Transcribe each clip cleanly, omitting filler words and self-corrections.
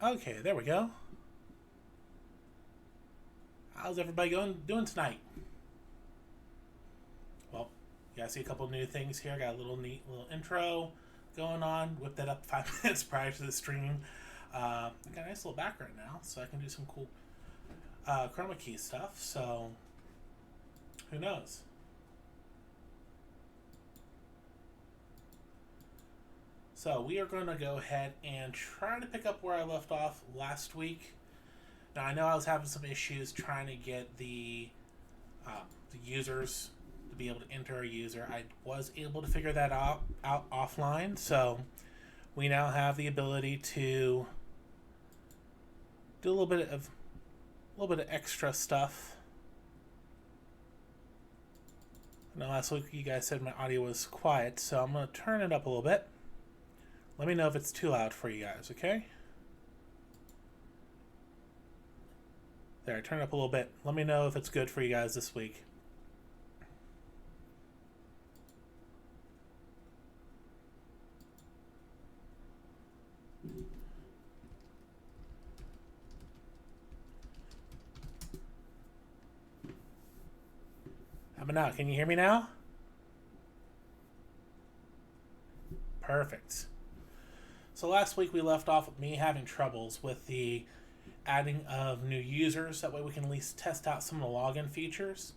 Okay, there we go. How's everybody doing tonight? Well, yeah, I see a couple new things here. Got a little neat little intro going on. Whipped that up 5 minutes prior to the stream. I got a nice little background now, so I can do some cool chroma key stuff. So, who knows? So we are going to go ahead and try to pick up where I left off last week. Now I know I was having some issues trying to get the users to be able to enter a user. I was able to figure that out offline, so we now have the ability to do a little bit of extra stuff. Now last week you guys said my audio was quiet, so I'm going to turn it up a little bit. Let me know if it's too loud for you guys, okay? There, turn it up a little bit. Let me know if it's good for you guys this week. How about now? Can you hear me now? Perfect. So last week we left off with me having troubles with the adding of new users. That way we can at least test out some of the login features.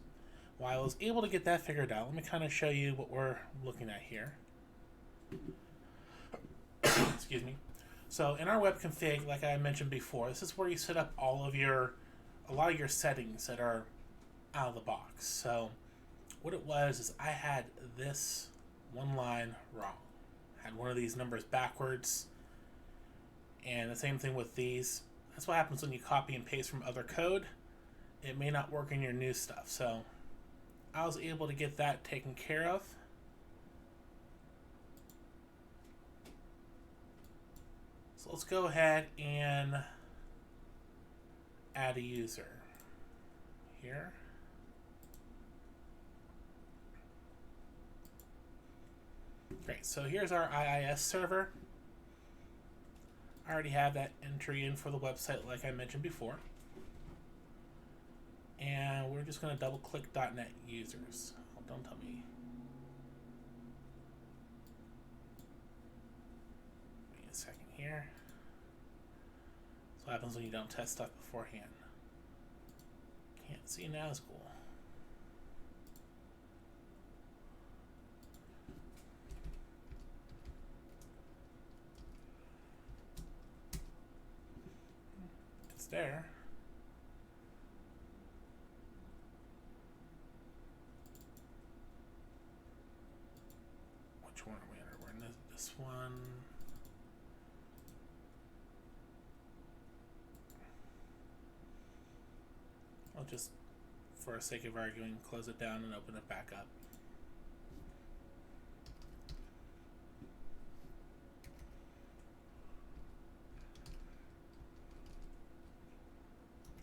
While I was able to get that figured out, let me kind of show you what we're looking at here. Excuse me. So in our web config, like I mentioned before, this is where you set up a lot of your settings that are out of the box. So what it was is I had this one line wrong. I had one of these numbers backwards. And the same thing with these. That's what happens when you copy and paste from other code. It may not work in your new stuff. So I was able to get that taken care of. So let's go ahead and add a user here. Great, so here's our IIS server. I already have that entry in for the website like I mentioned before. And we're just going to double click .NET users. Oh, don't tell me. Wait a second here. That's what happens when you don't test stuff beforehand. Can't see now is cool. It's there. Which one are we under? We're in this one. I'll just, for the sake of arguing, close it down and open it back up.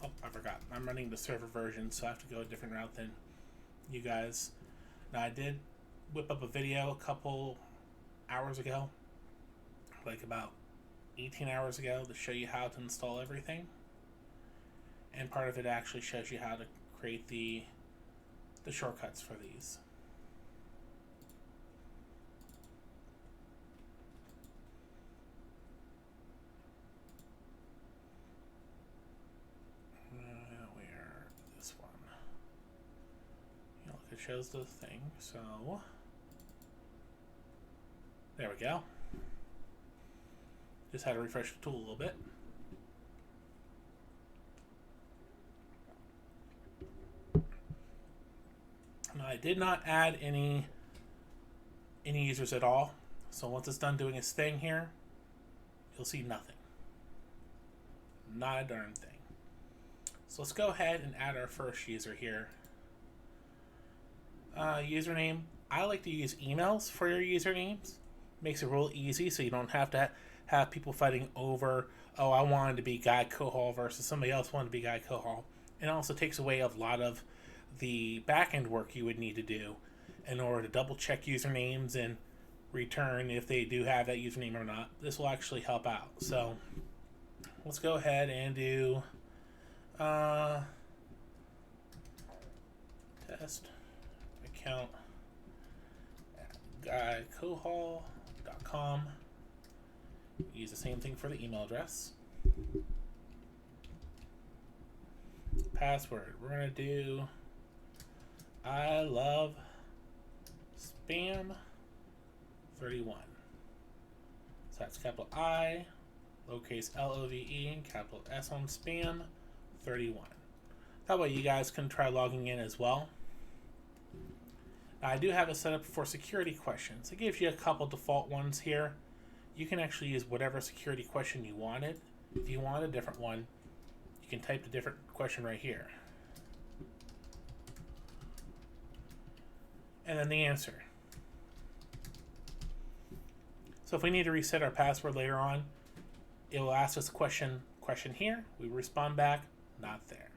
Oh, I forgot. I'm running the server version, so I have to go a different route than you guys. Now, I did whip up a video a couple hours ago, like about 18 hours ago, to show you how to install everything. And part of it actually shows you how to create the shortcuts for these. Where this one? You know, look, it shows the thing. So there we go. Just had to refresh the tool a little bit. Now, I did not add any users at all. So once it's done doing its thing here, you'll see nothing. Not a darn thing. So let's go ahead and add our first user here. Username. I like to use emails for your usernames. Makes it real easy so you don't have to have people fighting over, oh, I wanted to be Guy Cohol versus somebody else wanted to be Guy Cohol. And it also takes away a lot of the backend work you would need to do in order to double check usernames and return if they do have that username or not. This will actually help out. So let's go ahead and do test account at guidecohol.com. Use the same thing for the email address. Password, we're going to do I love spam 31. So that's capital I, lowercase love, and capital S on spam 31. That way you guys can try logging in as well. Now, I do have it set up for security questions. It gives you a couple default ones here. You can actually use whatever security question you wanted. If you want a different one, you can type the different question right here. And then the answer. So if we need to reset our password later on, it will ask us a question here. We respond back, not there.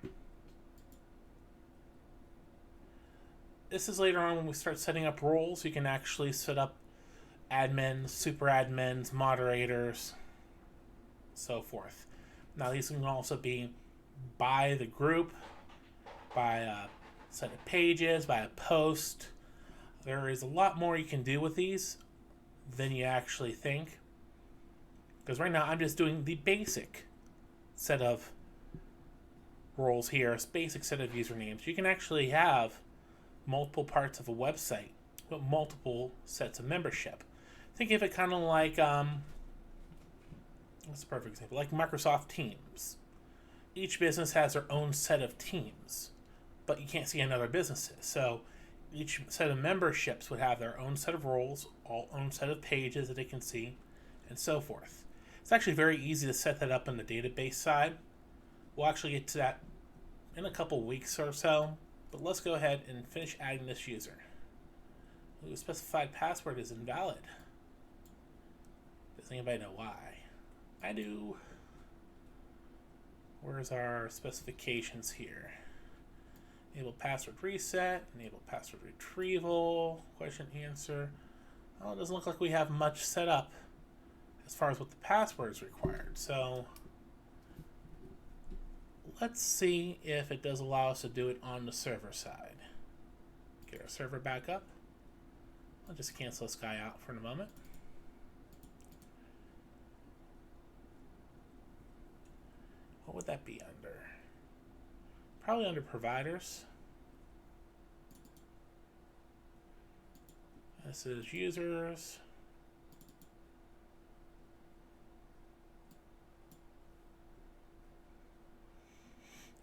This is later on when we start setting up roles. You can actually set up admins, super admins, moderators, so forth. Now these can also be by the group, by a set of pages, by a post. There is a lot more you can do with these than you actually think. Because right now I'm just doing the basic set of roles here, a basic set of usernames. You can actually have multiple parts of a website with multiple sets of membership. Think of it kind of like, what's a perfect example? Like Microsoft Teams. Each business has their own set of teams, but you can't see another business's. So each set of memberships would have their own set of roles, own set of pages that they can see, and so forth. It's actually very easy to set that up in the database side. We'll actually get to that in a couple weeks or so, but let's go ahead and finish adding this user. Ooh, specified password is invalid. Does anybody know why? I do. Where's our specifications here? Enable password reset, enable password retrieval, question answer. Oh, it doesn't look like we have much set up as far as what the password is required. So let's see if it does allow us to do it on the server side. Get our server back up. I'll just cancel this guy out for a moment. What would that be under? Probably under providers. This is users.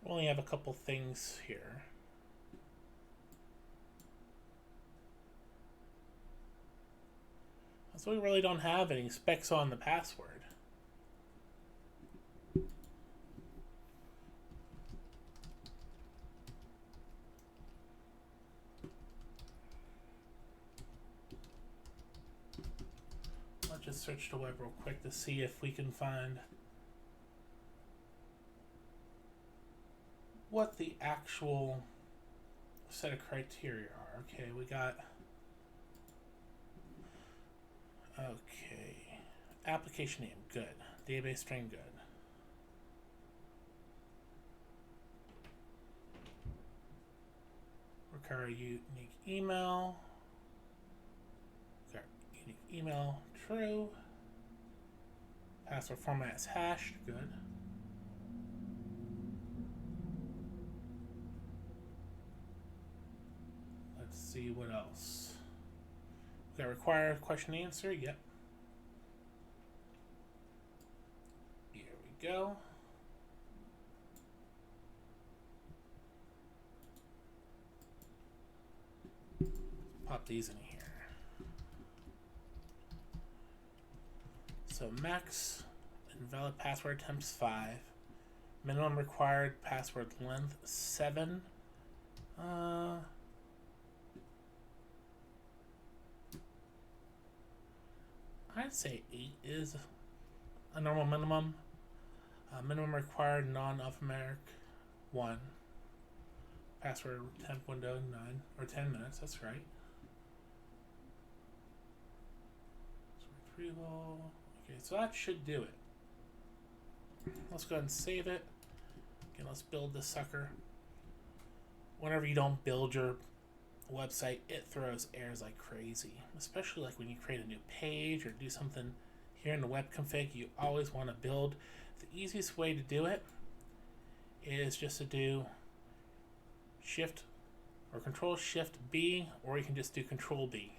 We only have a couple things here. So we really don't have any specs on the password. Let's just search the web real quick to see if we can find what the actual set of criteria are. Okay, we got... Okay. Application name, good. Database string, good. Require a unique email. Okay, unique email, true. Password format is hashed, good. Let's see what else. We got require question answer, yep. Here we go. Pop these in here. So max invalid password attempts 5. Minimum required password length 7. I'd say 8 is a normal minimum. Minimum required non-alphanumeric 1. Password temp window 9 or 10 minutes. That's right. So retrieval. Okay, so that should do it. let's go ahead and save it. Again, let's build this sucker. Whenever you don't build your website, it throws errors like crazy, especially like when you create a new page or do something here in the web config. You always want to build. The easiest way to do it is just to do Shift or Control Shift B, or you can just do Control B.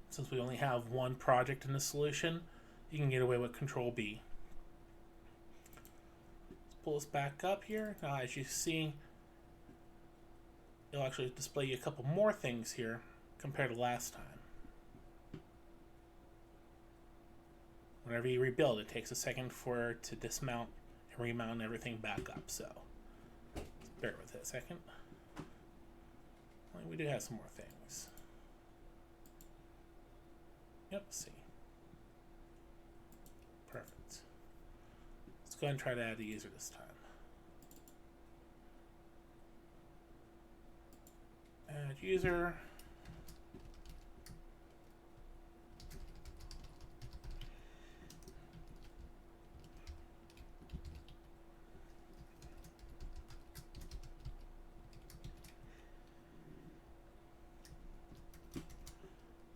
Since we only have one project in the solution, you can get away with Control B. Let's pull this back up here. Now, as you see, it'll actually display you a couple more things here compared to last time. Whenever you rebuild, it takes a second for it to dismount and remount everything back up. So bear with it a second. We do have some more things. Yep, see. Perfect. Let's go ahead and try to add a user this time. Add user.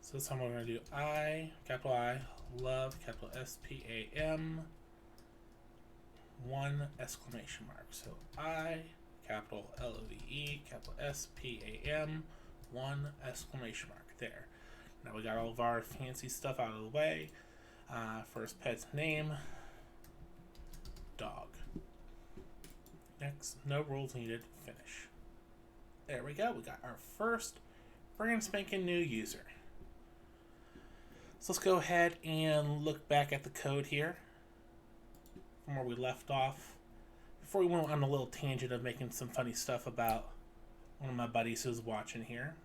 So this time we're going to do I, love, capital SPAM, 1 exclamation mark. So I, capital LOVE, capital SPAM, 1 exclamation mark. There. Now we got all of our fancy stuff out of the way. First pet's name, dog. Next, no rules needed, finish. There we go. We got our first brand spanking new user. So let's go ahead and look back at the code here from where we left off. Before we went on a little tangent of making some funny stuff about one of my buddies who's watching here,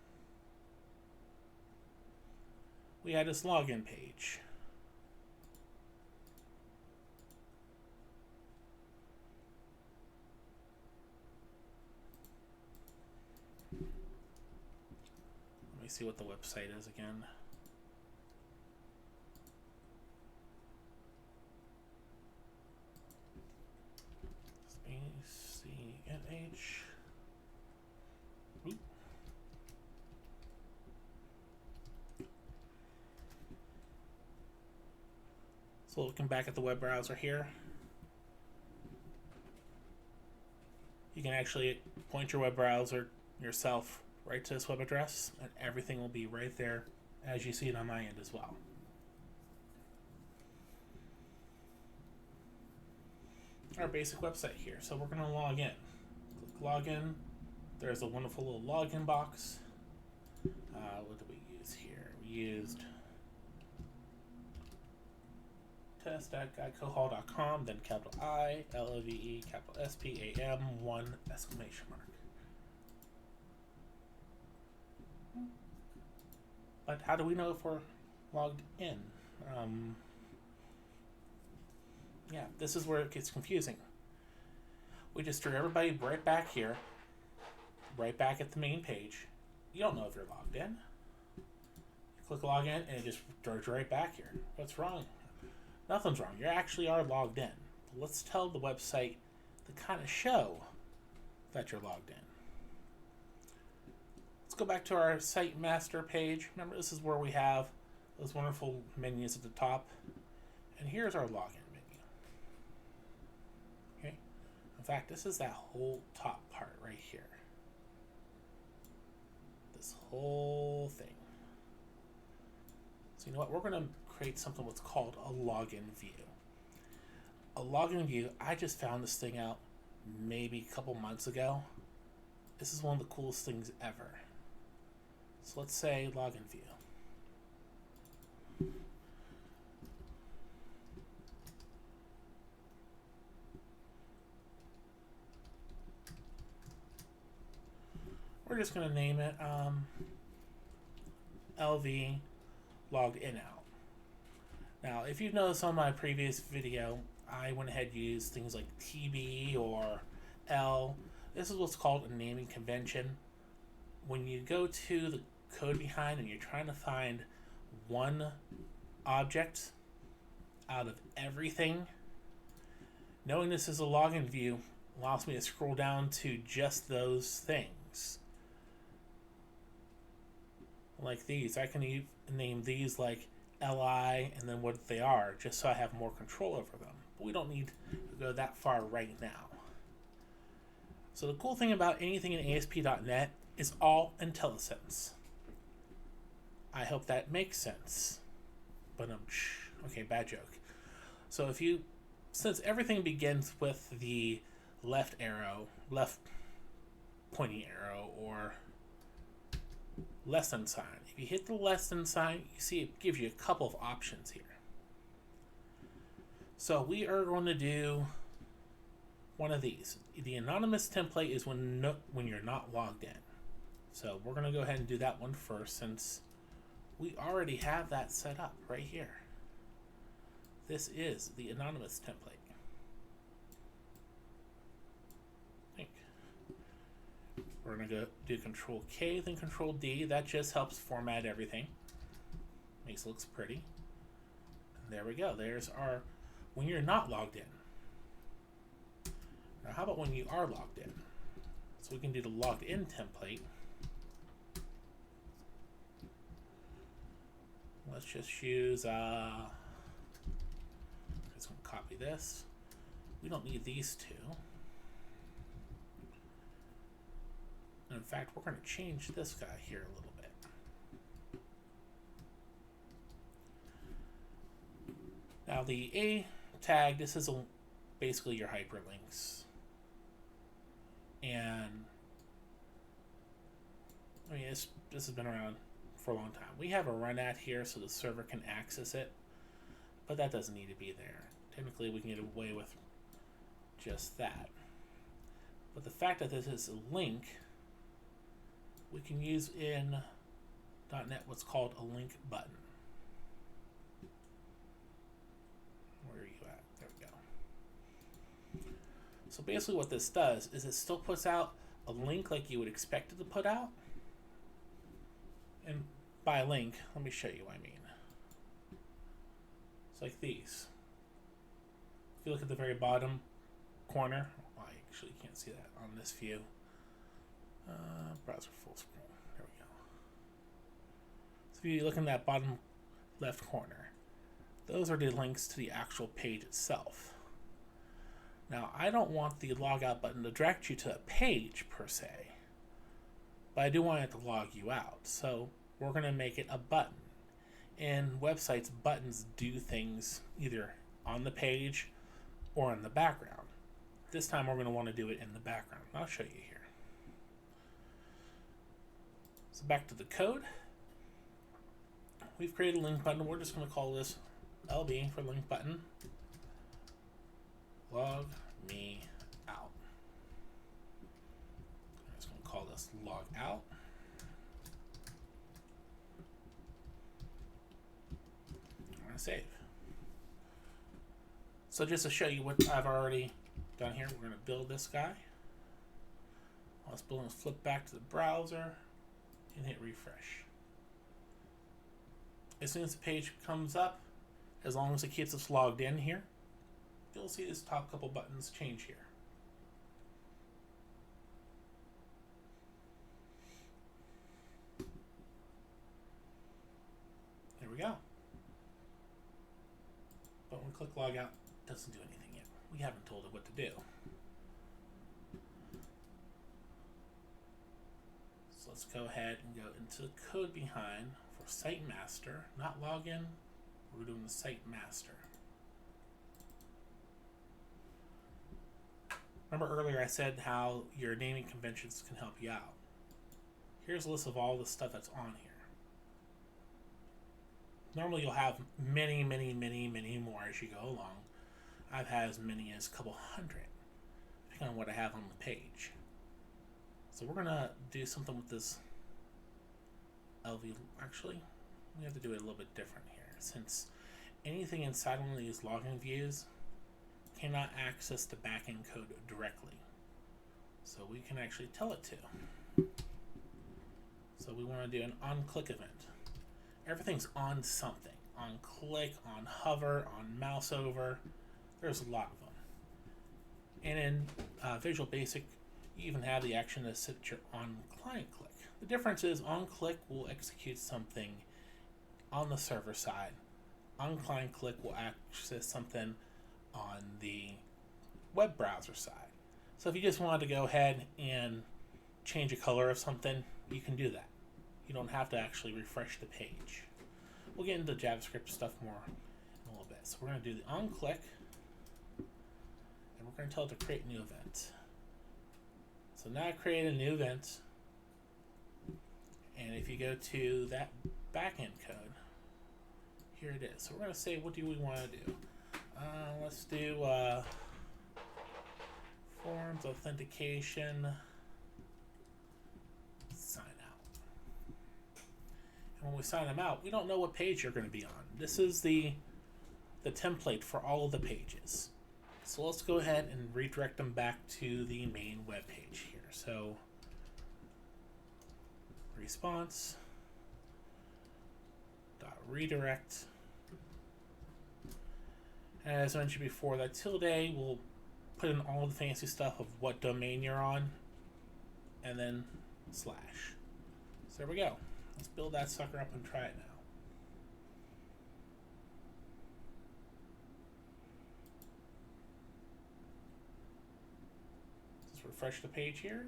we had this login page. Let me see what the website is again. ACNH. Oop. So looking back at the web browser here, you can actually point your web browser yourself right to this web address, and everything will be right there as you see it on my end as well. Our basic website here. So we're going to log in. Click login. There's a wonderful little login box. What did we use here? We used test.guidcohall.com, then capital I, LOVE, capital SPAM, 1 exclamation mark. But how do we know if we're logged in? Yeah, this is where it gets confusing. We just drew everybody right back here, right back at the main page. You don't know if you're logged in. You click login and it just draws you right back here. What's wrong? Nothing's wrong. You actually are logged in. But let's tell the website to kind of show that you're logged in. Let's go back to our site master page. Remember, this is where we have those wonderful menus at the top. And here's our login. In fact, this is that whole top part right here. This whole thing. So you know what? We're going to create something what's called a login view. A login view, I just found this thing out maybe a couple months ago. This is one of the coolest things ever. So let's say login view. We're just going to name it LV logged in out. Now, if you've noticed on my previous video, I went ahead and used things like TB or L. This is what's called a naming convention. When you go to the code behind and you're trying to find one object out of everything, Knowing this is a login view allows me to scroll down to just those things. Like these, I can name these like LI and then what they are, just so I have more control over them. But we don't need to go that far right now. So the cool thing about anything in ASP.NET is all IntelliSense. I hope that makes sense. But okay, bad joke. So since everything begins with the left pointing arrow, or less than sign. If you hit the less than sign, you see it gives you a couple of options here. So we are going to do one of these. The anonymous template is when you're not logged in. So we're going to go ahead and do that one first, since we already have that set up right here. This is the anonymous template. We're going to go do Control K, then Control D. That just helps format everything. Makes it look pretty. And there we go. There's our when you're not logged in. Now, how about when you are logged in? So we can do the logged in template. Let's just use, I'm just going to copy this. We don't need these two. In fact, we're going to change this guy here a little bit. Now the A tag, this is basically your hyperlinks. And I mean, this has been around for a long time. We have a run at here so the server can access it, but that doesn't need to be there. Technically, we can get away with just that. But the fact that this is a link, we can use in .NET what's called a link button. Where are you at? There we go. So basically what this does is it still puts out a link like you would expect it to put out. And by link, let me show you what I mean. It's like these. If you look at the very bottom corner, well, I actually can't see that on this view. Browser full screen. There we go. So if you look in that bottom left corner, those are the links to the actual page itself. Now, I don't want the logout button to direct you to a page per se, but I do want it to log you out. So we're going to make it a button. In websites, buttons do things either on the page or in the background. This time we're going to want to do it in the background. I'll show you here. So back to the code. We've created a link button. We're just going to call this LB for link button. Log me out. I'm just going to call this log out. I'm going to save. So just to show you what I've already done here, we're going to build this guy. Let's build and flip back to the browser and hit refresh. As soon as the page comes up, as long as it keeps us logged in here, you'll see this top couple buttons change here. There we go. But when we click log out, it doesn't do anything yet. We haven't told it what to do. So let's go ahead and go into the code behind for site master, not login. We're doing the site master. Remember earlier I said how your naming conventions can help you out. Here's a list of all the stuff that's on here. Normally you'll have many more as you go along. I've had as many as a couple hundred, depending on what I have on the page. So we're gonna do something with this LV. Actually, we have to do it a little bit different here, since anything inside one of these login views cannot access the backend code directly. So we can actually tell it to. So we want to do an on-click event. Everything's on something. On click, on hover, on mouse over. There's a lot of them. And in Visual Basic, you even have the action to set your on-client click. The difference is on-click will execute something on the server side. On-client click will access something on the web browser side. So if you just wanted to go ahead and change a color of something, you can do that. You don't have to actually refresh the page. We'll get into JavaScript stuff more in a little bit. So we're going to do the on-click, and we're going to tell it to create a new event. So now I create a new event, and if you go to that backend code, here it is. So we're going to say, what do we want to do? Let's do forms, authentication, sign out. And when we sign them out, we don't know what page you're going to be on. This is the template for all of the pages. So let's go ahead and redirect them back to the main web page here. So response dot redirect. And as I mentioned before, that tilde will put in all the fancy stuff of what domain you're on, and then slash. So there we go. Let's build that sucker up and try it now. Let's refresh the page here.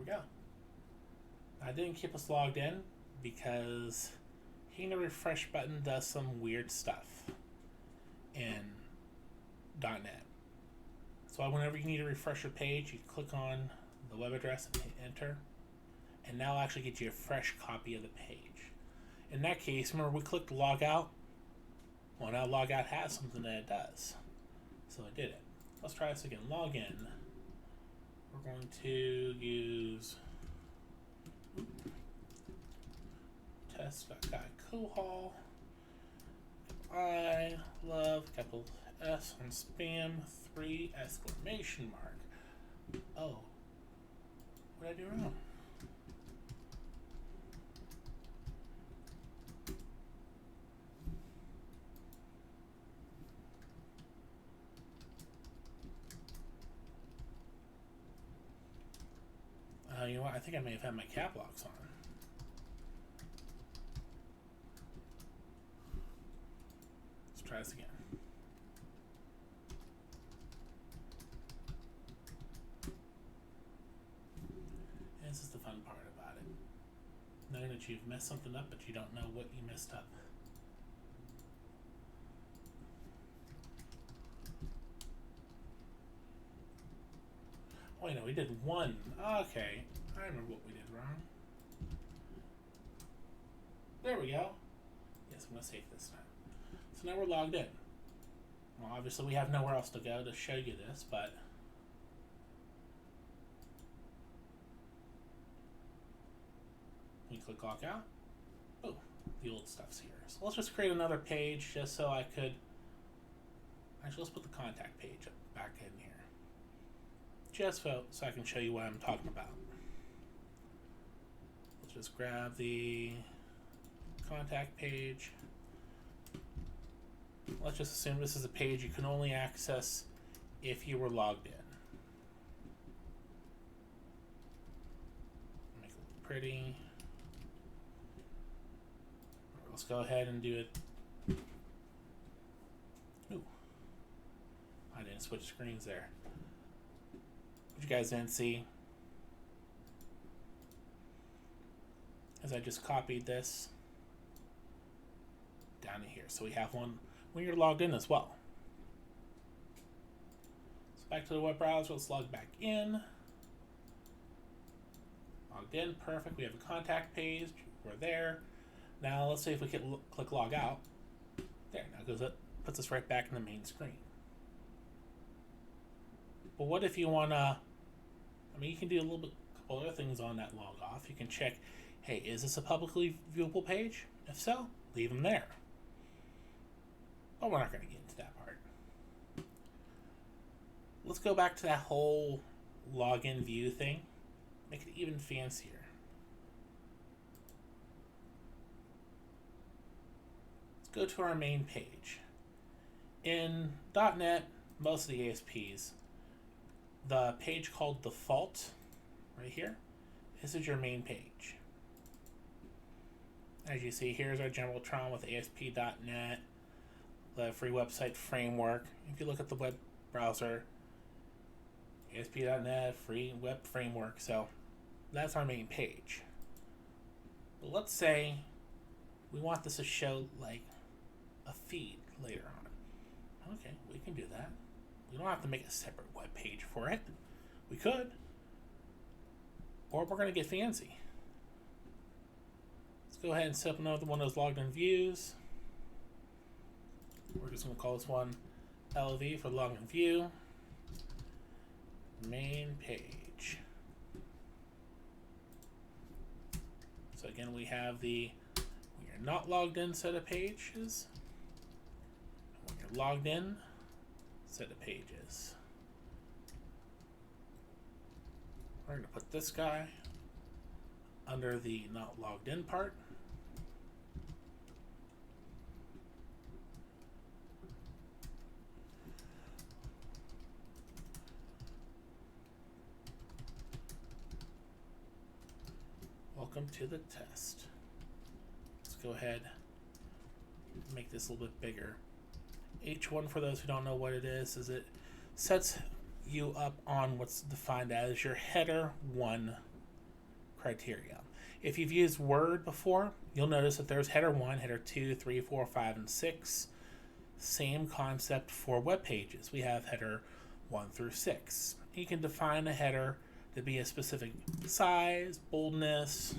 Go. I didn't keep us logged in because hitting the refresh button does some weird stuff in .NET. So whenever you need to refresh a page, you click on the web address and hit enter, and now it'll actually get you a fresh copy of the page. In that case, remember we clicked log out? Well, now log out has something that it does. So I did it. Let's try this again. Log in. We're going to use test.guy-cohol. I love capital S on spam 3 exclamation mark. Oh, what did I do wrong? You know what? I think I may have had my cap locks on. Let's try this again. And this is the fun part about it. Knowing that you've messed something up, but you don't know what you messed up. Oh, no, we did one. Okay, I remember what we did wrong. There we go. Yes, I'm going to save this time. So now we're logged in. Well, obviously we have nowhere else to go to show you this, but we click log out. Oh, the old stuff's here. So let's just create another page just so I could... Actually, let's put the contact page up back in here. Just so I can show you what I'm talking about. Let's just grab the contact page. Let's just assume this is a page you can only access if you were logged in. Make it look pretty. Let's go ahead and do it. Ooh, I didn't switch screens there. What you guys didn't see is I just copied this down to here. So we have one when you're logged in as well. So back to the web browser, let's log back in. Logged in, perfect. We have a contact page, we're there. Now let's see if we can click log out. There, now goes it, puts us right back in the main screen. But what if you wanna, I mean, you can do a couple other things on that log off. You can check, hey, is this a publicly viewable page? If so, leave them there. But we're not going to get into that part. Let's go back to that whole login view thing. Make it even fancier. Let's go to our main page. In .NET, most of the ASPs, the page called default, right here, this is your main page. As you see, here's our general Tron with ASP.NET, the free website framework. If you look at the web browser, ASP.NET, free web framework. So that's our main page. But let's say we want this to show like a feed later on. Okay, we can do that. We don't have to make a separate web page for it. We could. Or we're going to get fancy. Let's go ahead and set up another one of those logged in views. We're just going to call this one LV for logged in view. Main page. So again, we have the when you're not logged in set of pages. When you're logged in set of pages. We're going to put this guy under the not logged in part. Welcome to the test. Let's go ahead and make this a little bit bigger. H1, for those who don't know what it is it sets you up on what's defined as your header 1 criteria. If you've used Word before, you'll notice that there's header 1, header 2, 3, 4, 5, and 6. Same concept for web pages. We have header 1 through 6. You can define a header to be a specific size, boldness,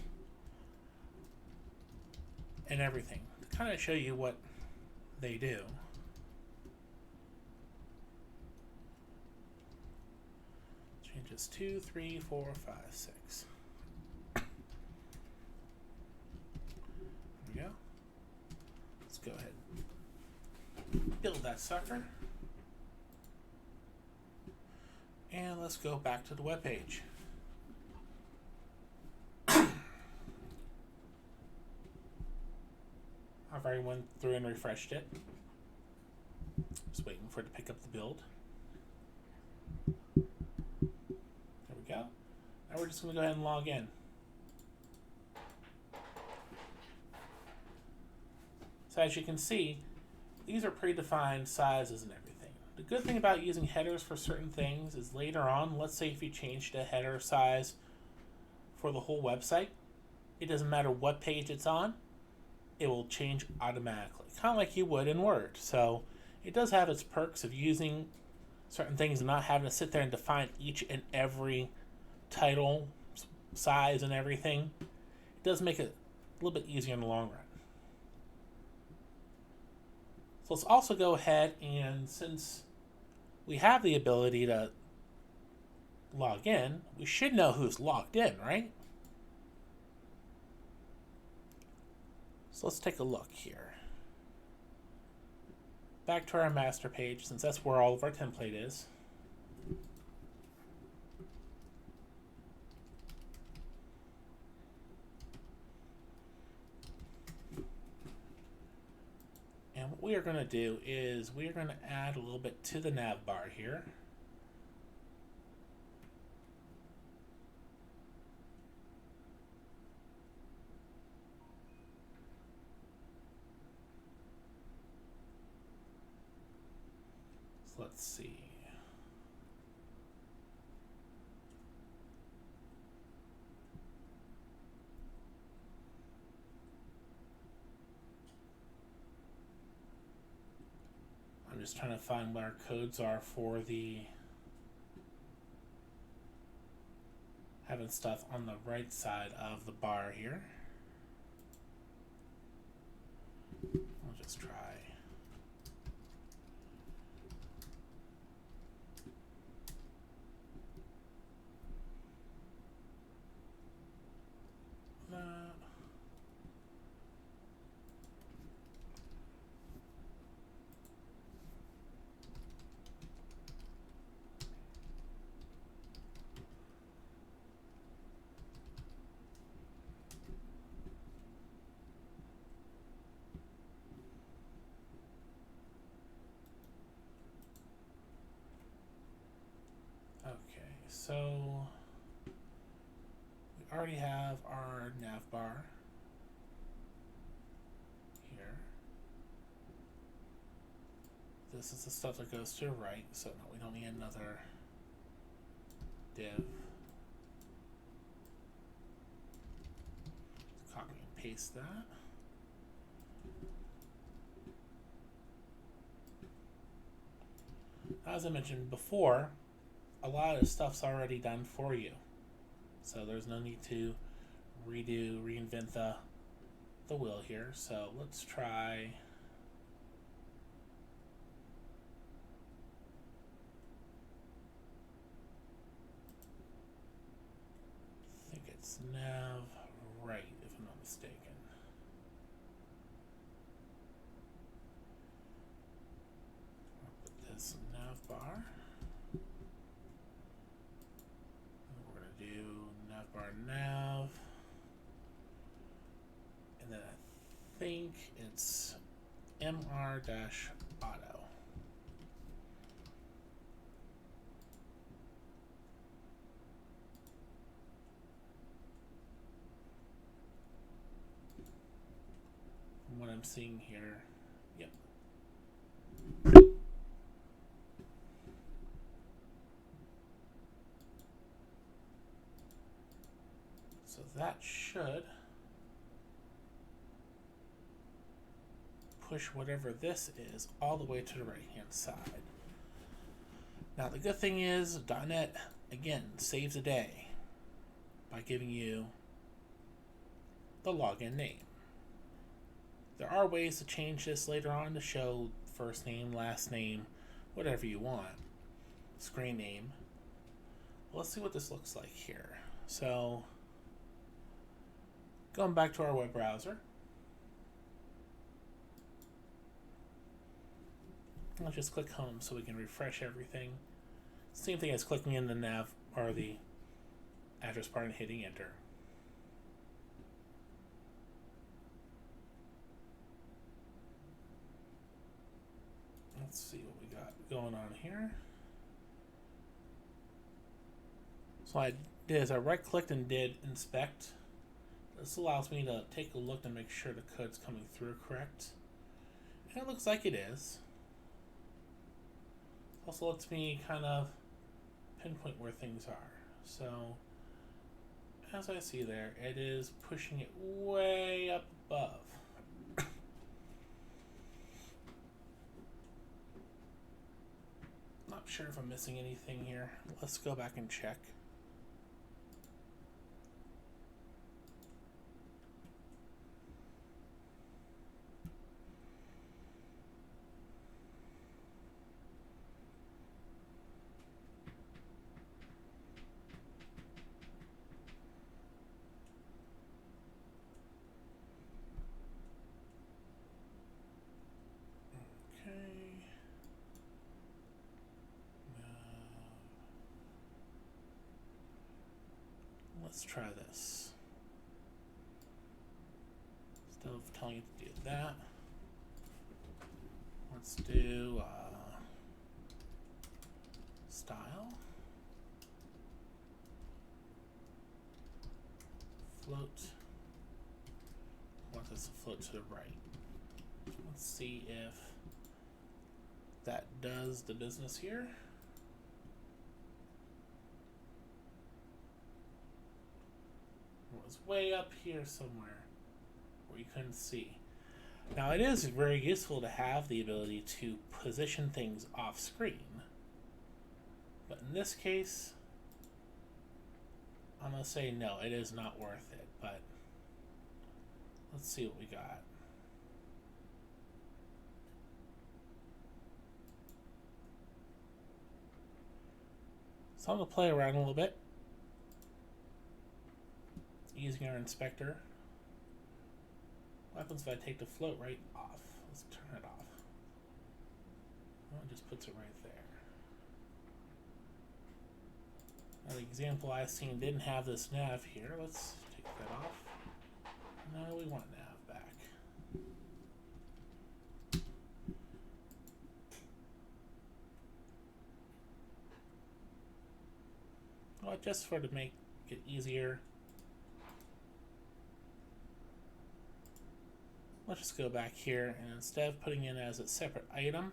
and everything to kind of show you what they do. Changes 2, 3, 4, 5, 6. There we go. Let's go ahead and build that sucker. And let's go back to the web page. I've already went through and refreshed it. Just waiting for it to pick up the build. There we go. Now we're just going to go ahead and log in. So as you can see, these are predefined sizes and everything. The good thing about using headers for certain things is later on, let's say if you change the header size for the whole website, it doesn't matter what page it's on, it will change automatically, kind of like you would in Word. So it does have its perks of using certain things and not having to sit there and define each and every title, size, and everything. It does make it a little bit easier in the long run. So let's also go ahead and, since we have the ability to log in, we should know who's logged in, right? So let's take a look here. Back to our master page, since that's where all of our template is. And what we are going to do is we are going to add a little bit to the nav bar here. So let's see. I'm just trying to find what our codes are for the having stuff on the right side of the bar here. We'll just try. so we already have our nav bar here. This is the stuff that goes to the right, so no, we don't need another div. Copy and paste that. As I mentioned before, a lot of the stuff's already done for you. So there's no need to reinvent the wheel here. So let's try I think it's nav right, if I'm not mistaken. I'll put this nav bar. We're going to do nav bar nav. And then I think it's mr-auto. From what I'm seeing here, yep. So that should push whatever this is all the way to the right hand side. Now the good thing is .NET again saves a day by giving you the login name. There are ways to change this later on to show first name, last name, whatever you want. Screen name. Let's see what this looks like here. So going back to our web browser. Let's just click home so we can refresh everything. Same thing as clicking in the nav or the address bar and hitting enter. Let's see what we got going on here. So I did is I right clicked and did inspect. This allows me to take a look and make sure the code's coming through correct. And it looks like it is. Also lets me kind of pinpoint where things are. So as I see there, it is pushing it way up above. Not sure if I'm missing anything here. Let's go back and check. Let's try this. Instead of telling you to do that, let's do style, float. I want this to float to the right. Let's see if that does the business here. It was way up here somewhere where you couldn't see. Now it is very useful to have the ability to position things off screen, but in this case I'm going to say no, it is not worth it, but let's see what we got. So I'm going to play around a little bit using our inspector. What happens if I take the float right off? Let's turn it off. Well, it just puts it right there. Now the example I've seen didn't have this nav here. Let's take that off. No, we want nav back. know what, just for to make it easier, let's just go back here, and instead of putting it as a separate item,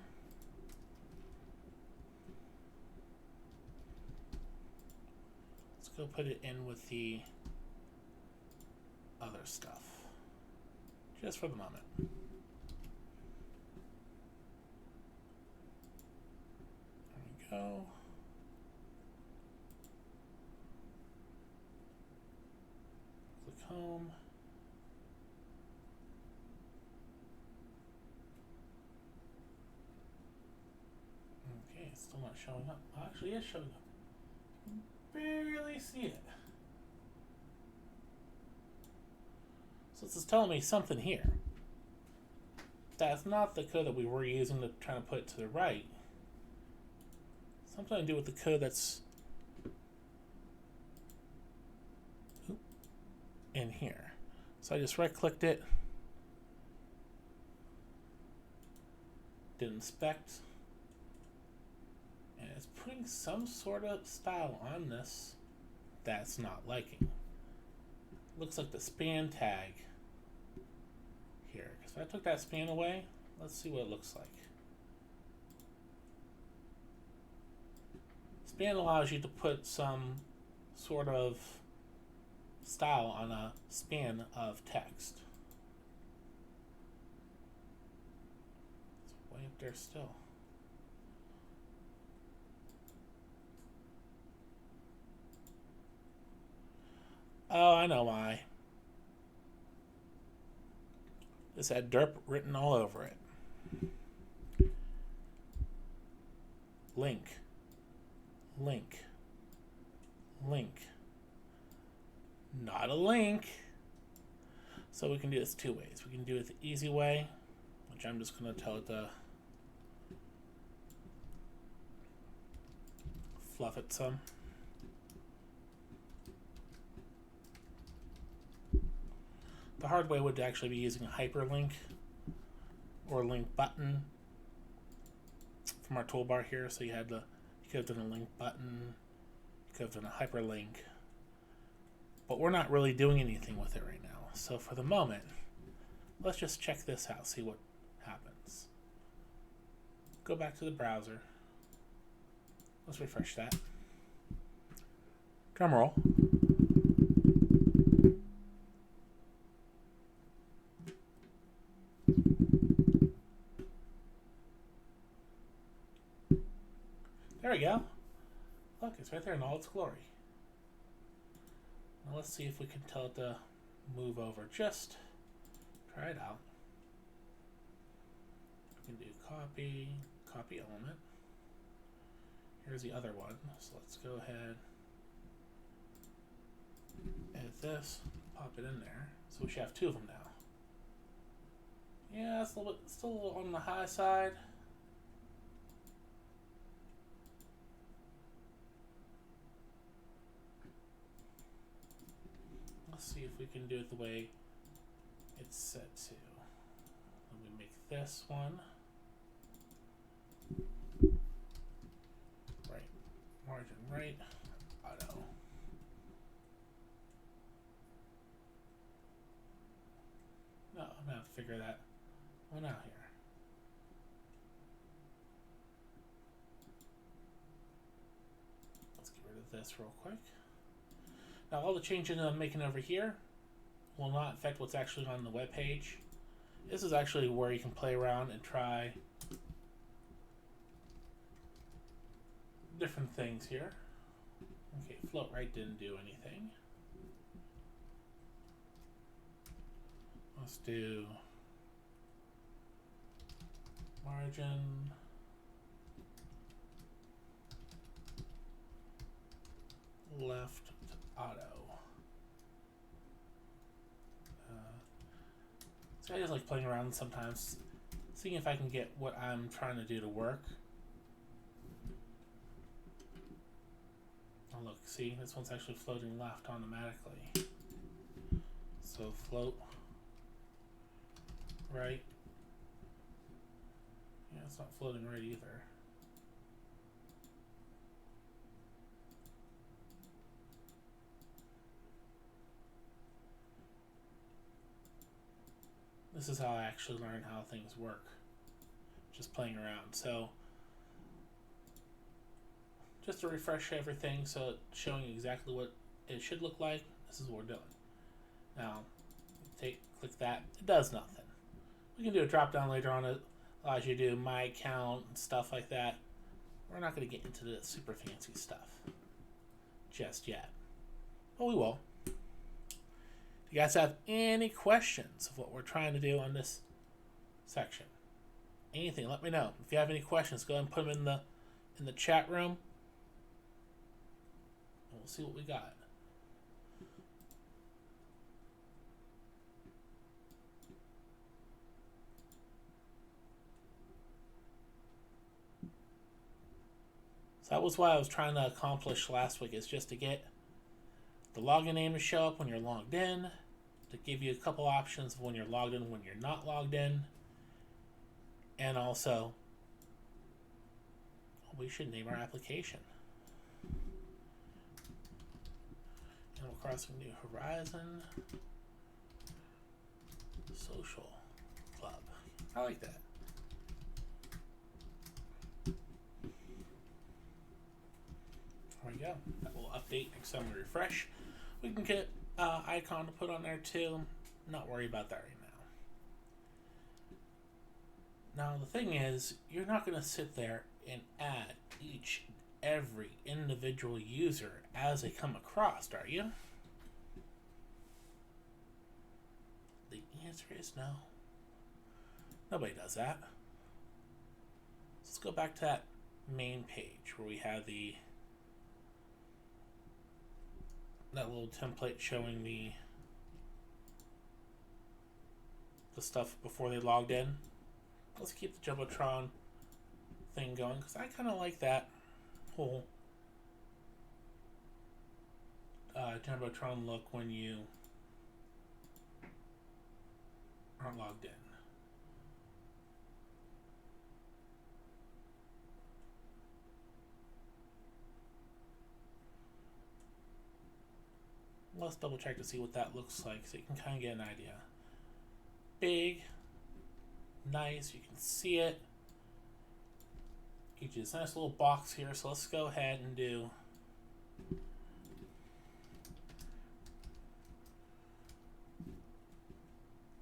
let's go put it in with the other stuff, just for the moment. There we go. Click home. Okay, it's still not showing up. Oh, actually, it is showing up. Barely see it. So this is telling me something here. That's not the code that we were using to try to put it to the right. Something to do with the code that's in here. So I just right-clicked it, did inspect, and it's putting some sort of style on this that's not liking. Looks like the span tag here. So if I took that span away, let's see what it looks like. Span allows you to put some sort of style on a span of text. It's way up there still. Oh, I know why. This had derp written all over it. Link. Link. Link. Not a link. So we can do this two ways. We can do it the easy way, which I'm just going to tell it to fluff it some. The hard way would actually be using a hyperlink or link button from our toolbar here. So you could have done a link button, you could have done a hyperlink, but we're not really doing anything with it right now. So for the moment, let's just check this out, see what happens. Go back to the browser. Let's refresh that. Drum roll. There we go. Look, it's right there in all its glory. Now let's see if we can tell it to move over. Just try it out. We can do copy, copy element. Here's the other one. So let's go ahead, edit this, pop it in there. So we should have two of them now. Yeah, it's still a little on the high side. Let's see if we can do it the way it's set to. Let me make this one. Right. Margin right. Auto. No, I'm going to have to figure that one out here. Let's get rid of this real quick. Now all the changes I'm making over here will not affect what's actually on the web page. This is actually where you can play around and try different things here. Okay, float right didn't do anything. Let's do margin left to auto. So I just like playing around sometimes, seeing if I can get what I'm trying to do to work. Oh look, see, this one's actually floating left automatically. So float right. Yeah, it's not floating right either. This is how I actually learn how things work, just playing around. So just to refresh everything, so it's showing exactly what it should look like, this is what we're doing. Now, click that, it does nothing. We can do a drop down later on, it allows you to do my account and stuff like that. We're not going to get into the super fancy stuff just yet, but we will. If you guys have any questions of what we're trying to do on this section, anything, let me know. If you have any questions, go ahead and put them in the chat room, and we'll see what we got. So that was what I was trying to accomplish last week, is just to get the login name to show up when you're logged in, to give you a couple options of when you're logged in, when you're not logged in, and also we should name our application. Animal Crossing New Horizon Social Club. I like that. There we go. That will update next time we refresh. We can get icon to put on there too. Not worry about that right now. Now the thing is, you're not going to sit there and add every individual user as they come across, are you? The answer is no. Nobody does that. Let's go back to that main page where we have that little template showing the stuff before they logged in. Let's keep the Jumbotron thing going, because I kind of like that whole Jumbotron look when you aren't logged in. Let's double check to see what that looks like so you can kind of get an idea. Big, nice, you can see it. Gives you this nice little box here, so let's go ahead and do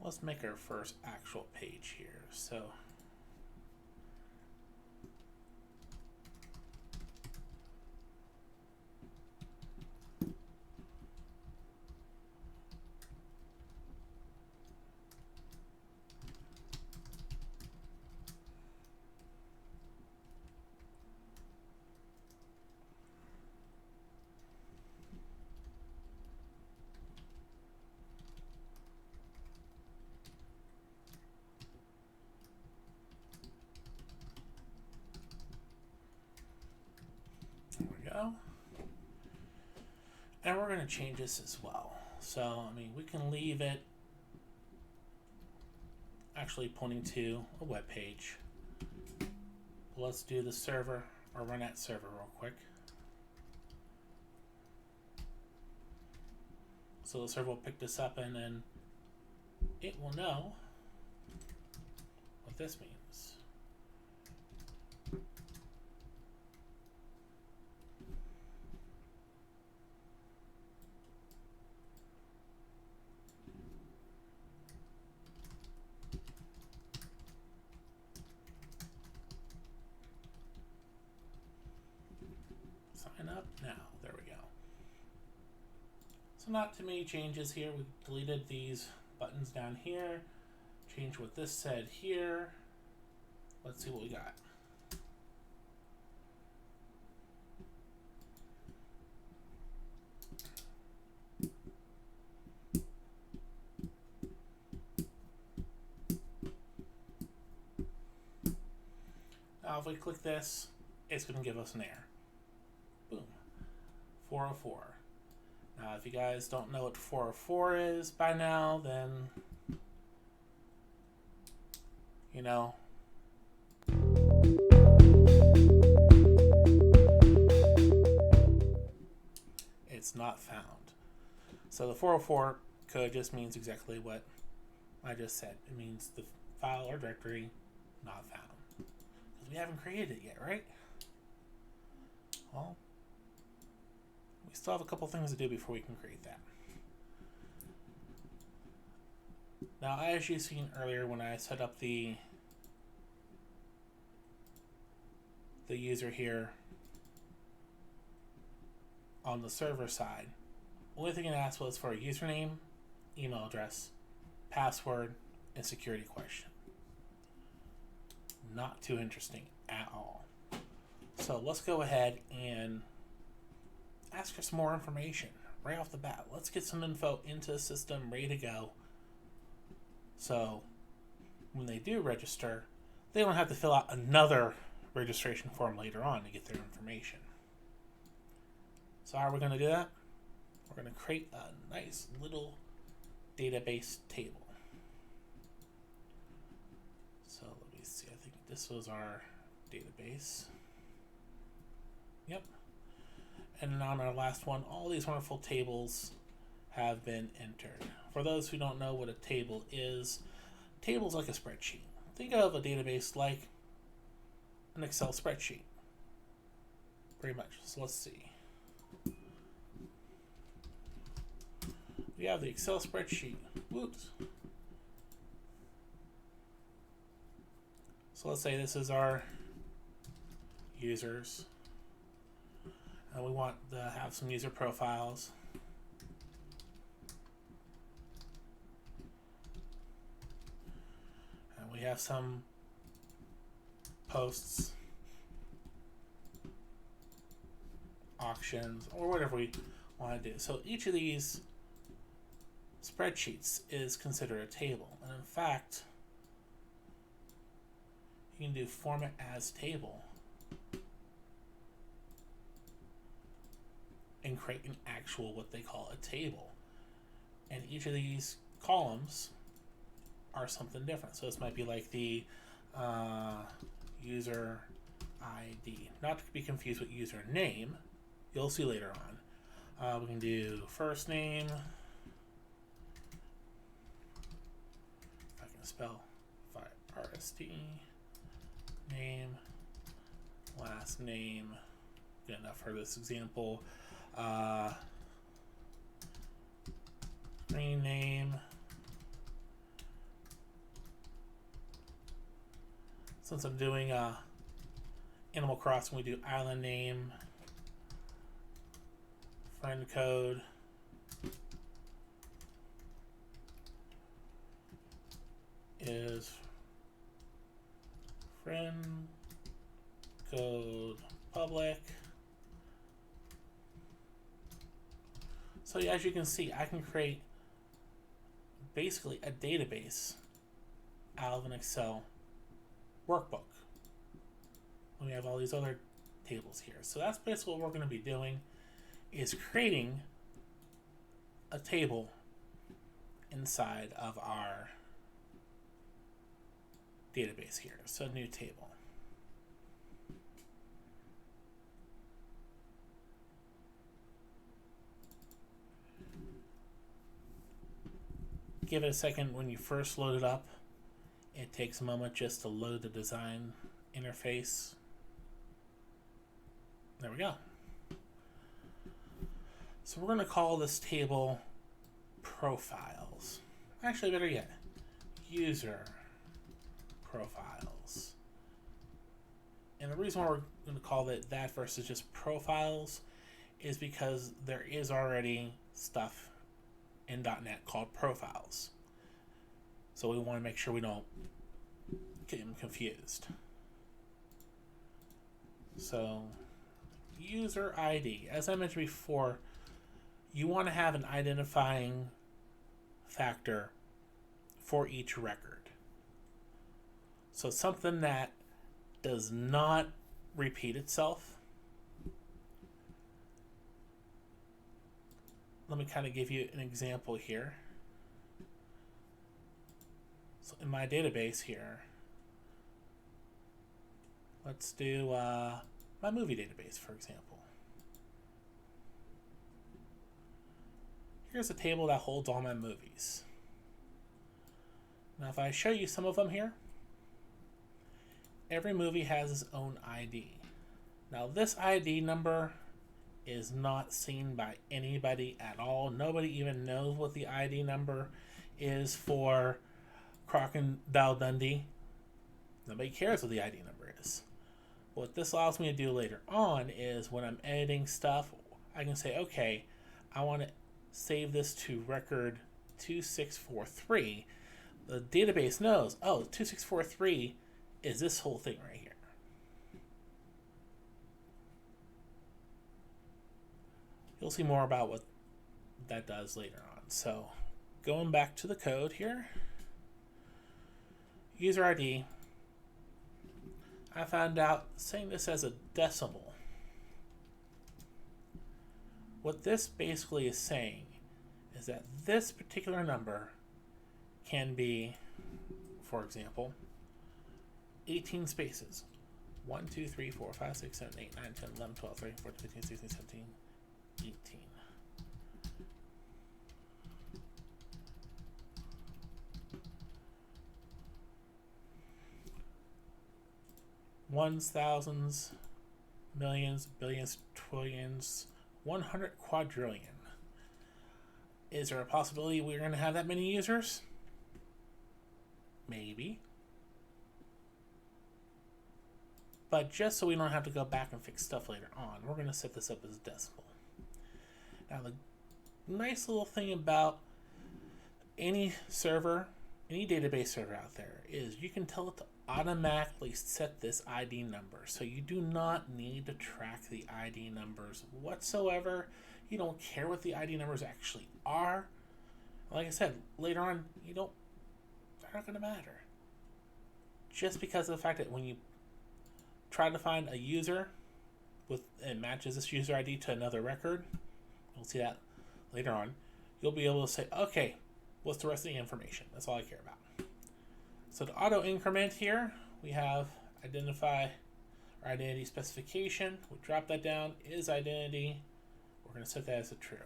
let's make our first actual page here. So and we're going to change this as well. So, I mean, we can leave it actually pointing to a web page. Let's do the server, or run that server real quick. So the server will pick this up, and then it will know what this means. Sign up now. There we go. So not too many changes here. We deleted these buttons down here. Change what this said here. Let's see what we got. Now if we click this, it's going to give us an error. Boom. 404. Now if you guys don't know what 404 is by now, then you know, it's not found. So the 404 code just means exactly what I just said. It means the file or directory not found. Because we haven't created it yet, right? Well, we still have a couple things to do before we can create that. Now, as you've seen earlier when I set up the user here on the server side, only thing it asked was for a username, email address, password, and security question. Not too interesting at all. So let's go ahead and ask for some more information right off the bat. Let's get some info into the system ready to go. So when they do register, they don't have to fill out another registration form later on to get their information. So how are we going to do that? We're going to create a nice little database table. So let me see, I think this was our database. Yep. And on our last one, all these wonderful tables have been entered. For those who don't know what a table is like a spreadsheet. Think of a database like an Excel spreadsheet. Pretty much. So let's see. We have the Excel spreadsheet. Whoops. So let's say this is our users. And we want to have some user profiles. And we have some posts, auctions, or whatever we want to do. So each of these spreadsheets is considered a table. And in fact, you can do format as table and create an actual what they call a table. And each of these columns are something different. So this might be like the user ID, not to be confused with user name. You'll see later on. We can do first name. If I can spell RST, name, last name. Good enough for this example. Screen name. Since I'm doing Animal Crossing, we do island name, friend code, is friend code public. So as you can see, I can create basically a database out of an Excel workbook. And we have all these other tables here. So that's basically what we're going to be doing, is creating a table inside of our database here. So new table. Give it a second. When you first load it up, it takes a moment just to load the design interface. There we go. So we're going to call this table profiles. Actually, better yet, user profiles. And the reason why we're going to call it that versus just profiles is because there is already stuff in .NET called profiles. So we want to make sure we don't get them confused. So user ID, as I mentioned before, you want to have an identifying factor for each record. So something that does not repeat itself. Let me kind of give you an example here. So in my database here, let's do my movie database, for example. Here's a table that holds all my movies. Now if I show you some of them here, every movie has its own ID. Now this ID number is not seen by anybody at all. Nobody even knows what the ID number is for Crocodile Dundee. Nobody cares what the ID number is. What this allows me to do later on is when I'm editing stuff, I can say, okay, I want to save this to record 2643. The database knows, oh, 2643 is this whole thing right here. You'll see more about what that does later on. So going back to the code here, user ID, I found out saying this as a decimal. What this basically is saying is that this particular number can be, for example, 18 spaces. 1, 2, 3, 4, 5, 6, 7, 8, 9, 10, 11, 12, 13, 14, 15, 16, 17, 18. Ones, thousands, millions, billions, trillions, 100 quadrillion. Is there a possibility we're going to have that many users? Maybe. But just so we don't have to go back and fix stuff later on, we're going to set this up as decimal. Now the nice little thing about any server, any database server out there is you can tell it to automatically set this ID number. So you do not need to track the ID numbers whatsoever. You don't care what the ID numbers actually are. Like I said, later on, they're not going to matter. Just because of the fact that when you try to find a user and matches this user ID to another record, you'll see that later on, you'll be able to say, okay, what's the rest of the information? That's all I care about. So to auto increment here, we have identify or identity specification. We drop that down, is identity. We're going to set that as a true.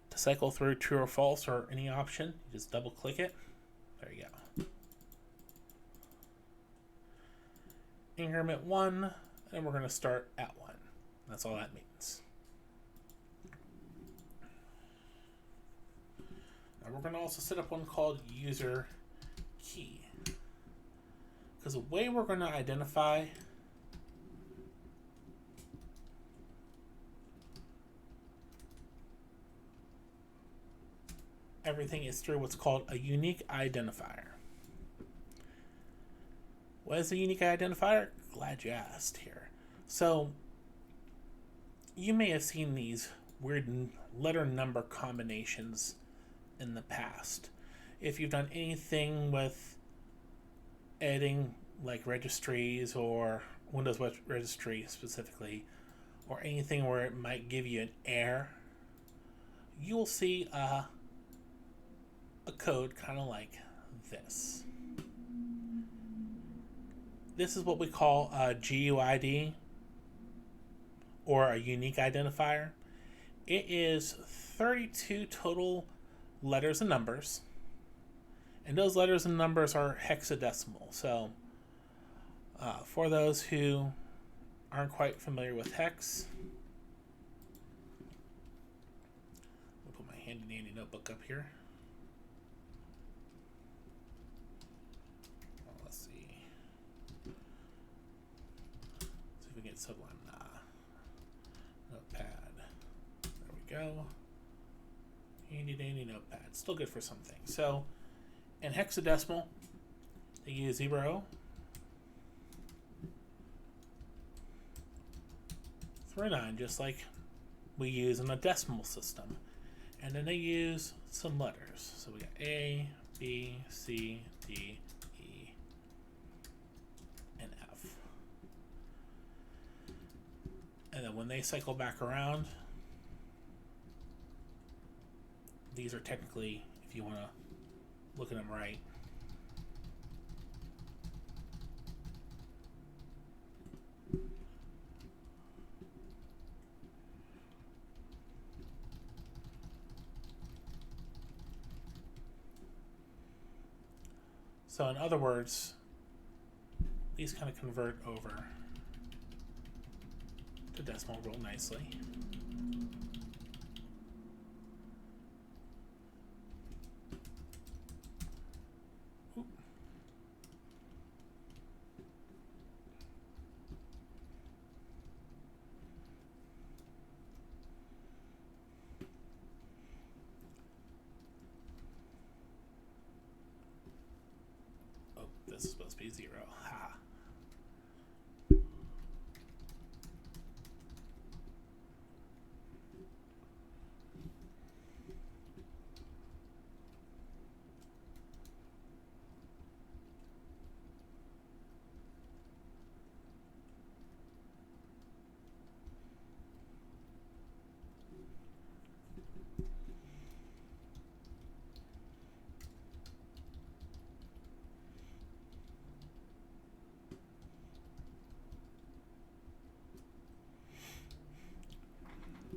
To cycle through true or false or any option, you just double click it. There you go. Increment 1, and we're going to start at 1. That's all that means. Now we're going to also set up one called user key. Because the way we're going to identify everything is through what's called a unique identifier. What is a unique identifier? Glad you asked here. So you may have seen these weird letter number combinations in the past. If you've done anything with editing like registries or Windows registry specifically, or anything where it might give you an error, you will see a code kind of like this. This is what we call a GUID, or a unique identifier. It is 32 total letters and numbers, and those letters and numbers are hexadecimal. So for those who aren't quite familiar with hex, I'll put my handy dandy notebook up here. Let's see if we can get Sublime. Notepad. There we go. Handy dandy notepad. Still good for some things. So in hexadecimal, they use 0 through 9, just like we use in a decimal system. And then they use some letters. So we got A, B, C, D, E, and F. And then when they cycle back around, these are technically, if you want to look at them right, So in other words, these kind of convert over to decimal real nicely. Oop. Oh, this is supposed to be 0. Ha.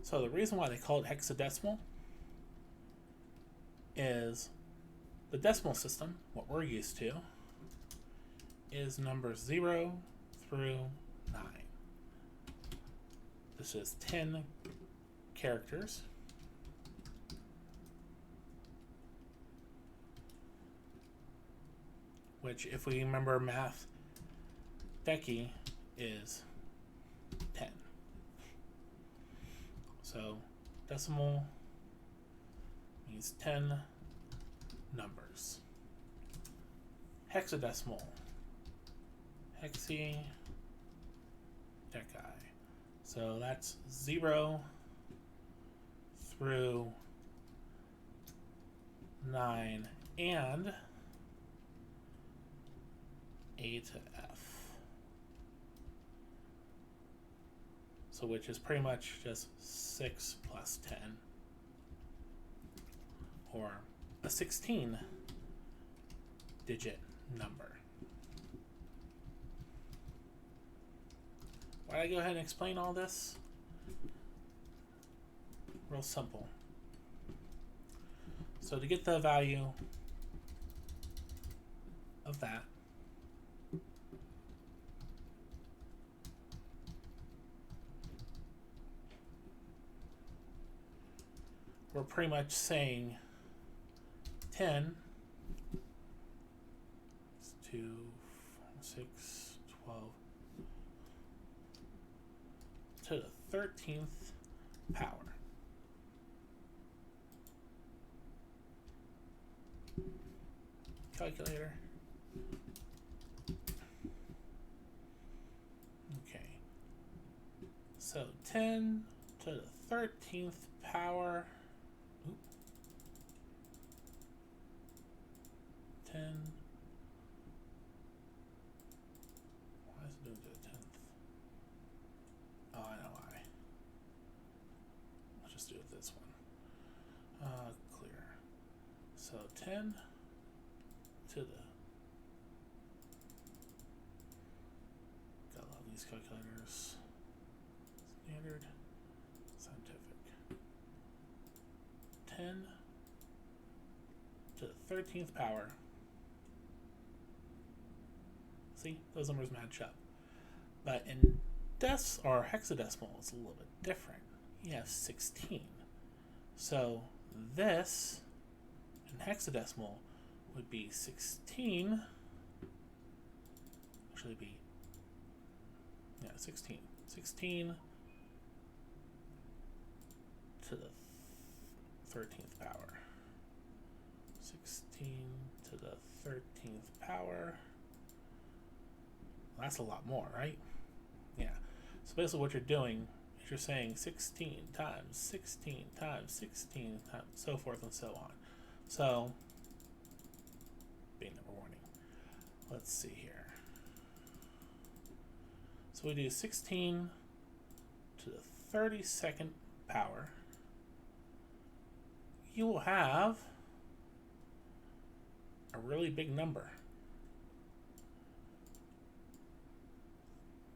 So the reason why they call it hexadecimal is the decimal system, what we're used to, is numbers 0 through 9. This is 10 characters. Which, if we remember math, decky is 10. So decimal means 10 numbers. Hexadecimal, hexi, deci. So that's 0 through 9 and A to F. So which is pretty much just 6 plus 10, or a 16-digit number. Why did I go ahead and explain all this? Real simple. So to get the value of that, we're pretty much saying 10 is 2, 4, 6, 12 to the 13th power. Calculator. Okay. So 10 to the 13th power. 10. Why is it doing to the 10th? Oh, I know why. Let's just do it this one. Clear. So 10 to the. Gotta love these calculators. Standard, scientific. 10 to the 13th power. See, those numbers match up. But in or hexadecimal, it's a little bit different. You have 16. So this in hexadecimal would be 16. Actually be, 16. 16 to the 13th power. 16 to the 13th power. That's a lot more, right? Yeah. So basically what you're doing is you're saying 16 times 16 times 16 times, so forth and so on. So, being number warning. Let's see here. So we do 16 to the 32nd power. You will have a really big number.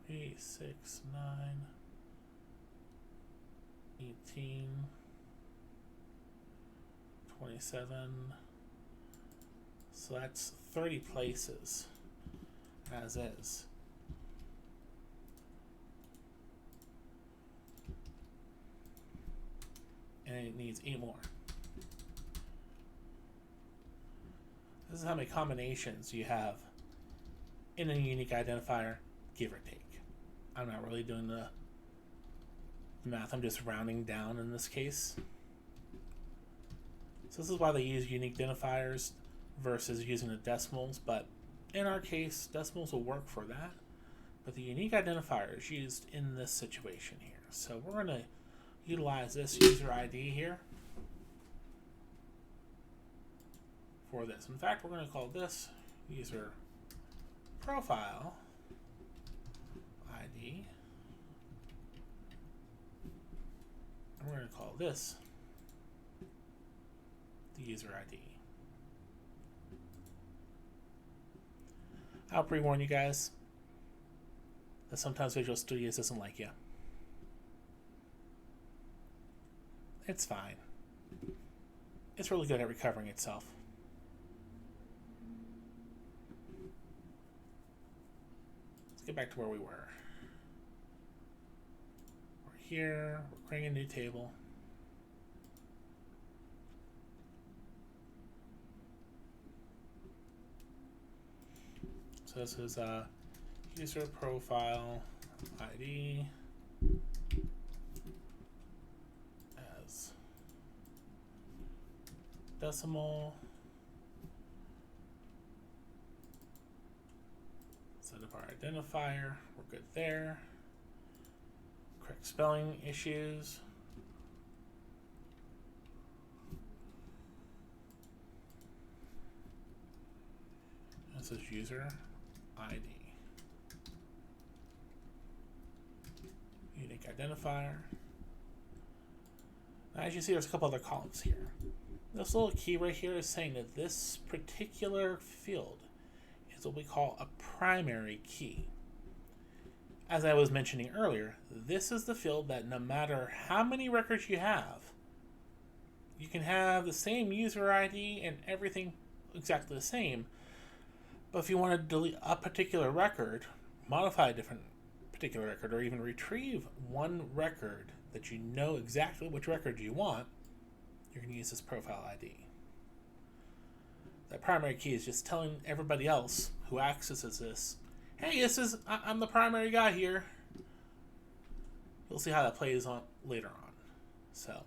3, 6, 9, 18, 27, So that's 30 places as is. And it needs 8 more. This is how many combinations you have in a unique identifier, give or take. I'm not really doing the math, I'm just rounding down in this case. So this is why they use unique identifiers versus using the decimals, but in our case, decimals will work for that. But the unique identifier is used in this situation here. So we're going to utilize this user ID here for this. In fact, we're going to call this user profile ID. And we're going to call this the user ID. I'll pre-warn you guys that sometimes Visual Studio doesn't like you. It's fine. It's really good at recovering itself. Let's get back to where we were. We're here, we're creating a new table. So this is user profile ID as decimal. Set up our identifier. We're good there. Correct spelling issues. This is user ID. Unique identifier. Now, as you see, there's a couple other columns here. This little key right here is saying that this particular field is what we call a primary key. As I was mentioning earlier, this is the field that no matter how many records you can have the same user ID and everything exactly the same. But if you want to delete a particular record, modify a different particular record, or even retrieve one record that you know exactly which record you want, you're going to use this profile ID. That primary key is just telling everybody else who accesses this, hey, I'm the primary guy here. You'll see how that plays on later on. So,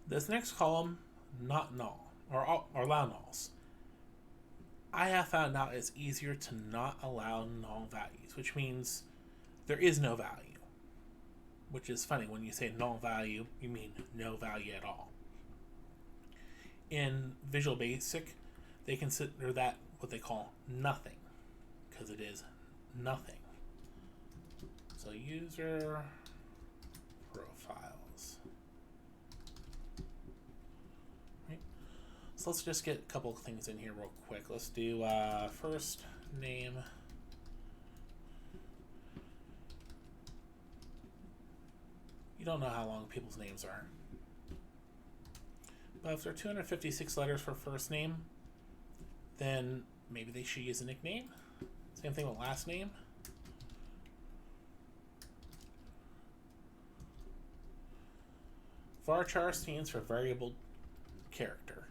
this next column, not null, or allow nulls. I have found out it's easier to not allow null values, which means there is no value. Which is funny, when you say null value, you mean no value at all. In Visual Basic, they consider that what they call nothing, because it is nothing. So user profiles. Right. So let's just get a couple of things in here real quick. Let's do first name. You don't know how long people's names are. But if there are 256 letters for first name, then maybe they should use a nickname. Same thing with last name. Varchar stands for variable character.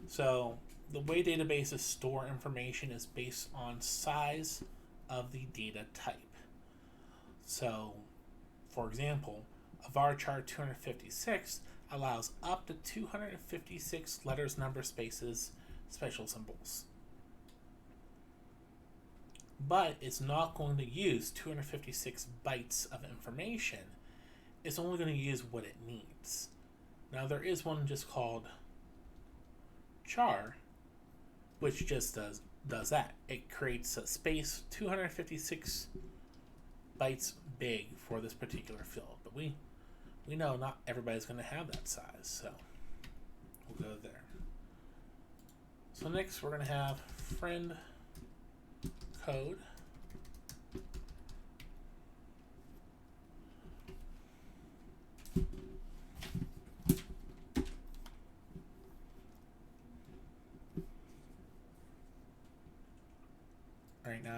So the way databases store information is based on size of the data type. So, for example, a varchar 256 allows up to 256 letters, numbers, spaces, special symbols. But it's not going to use 256 bytes of information. It's only going to use what it needs. Now there is one just called char, which just does that. It creates a space 256 bytes big for this particular field. But we know not everybody's going to have that size, so we'll go there. So next we're going to have friend code.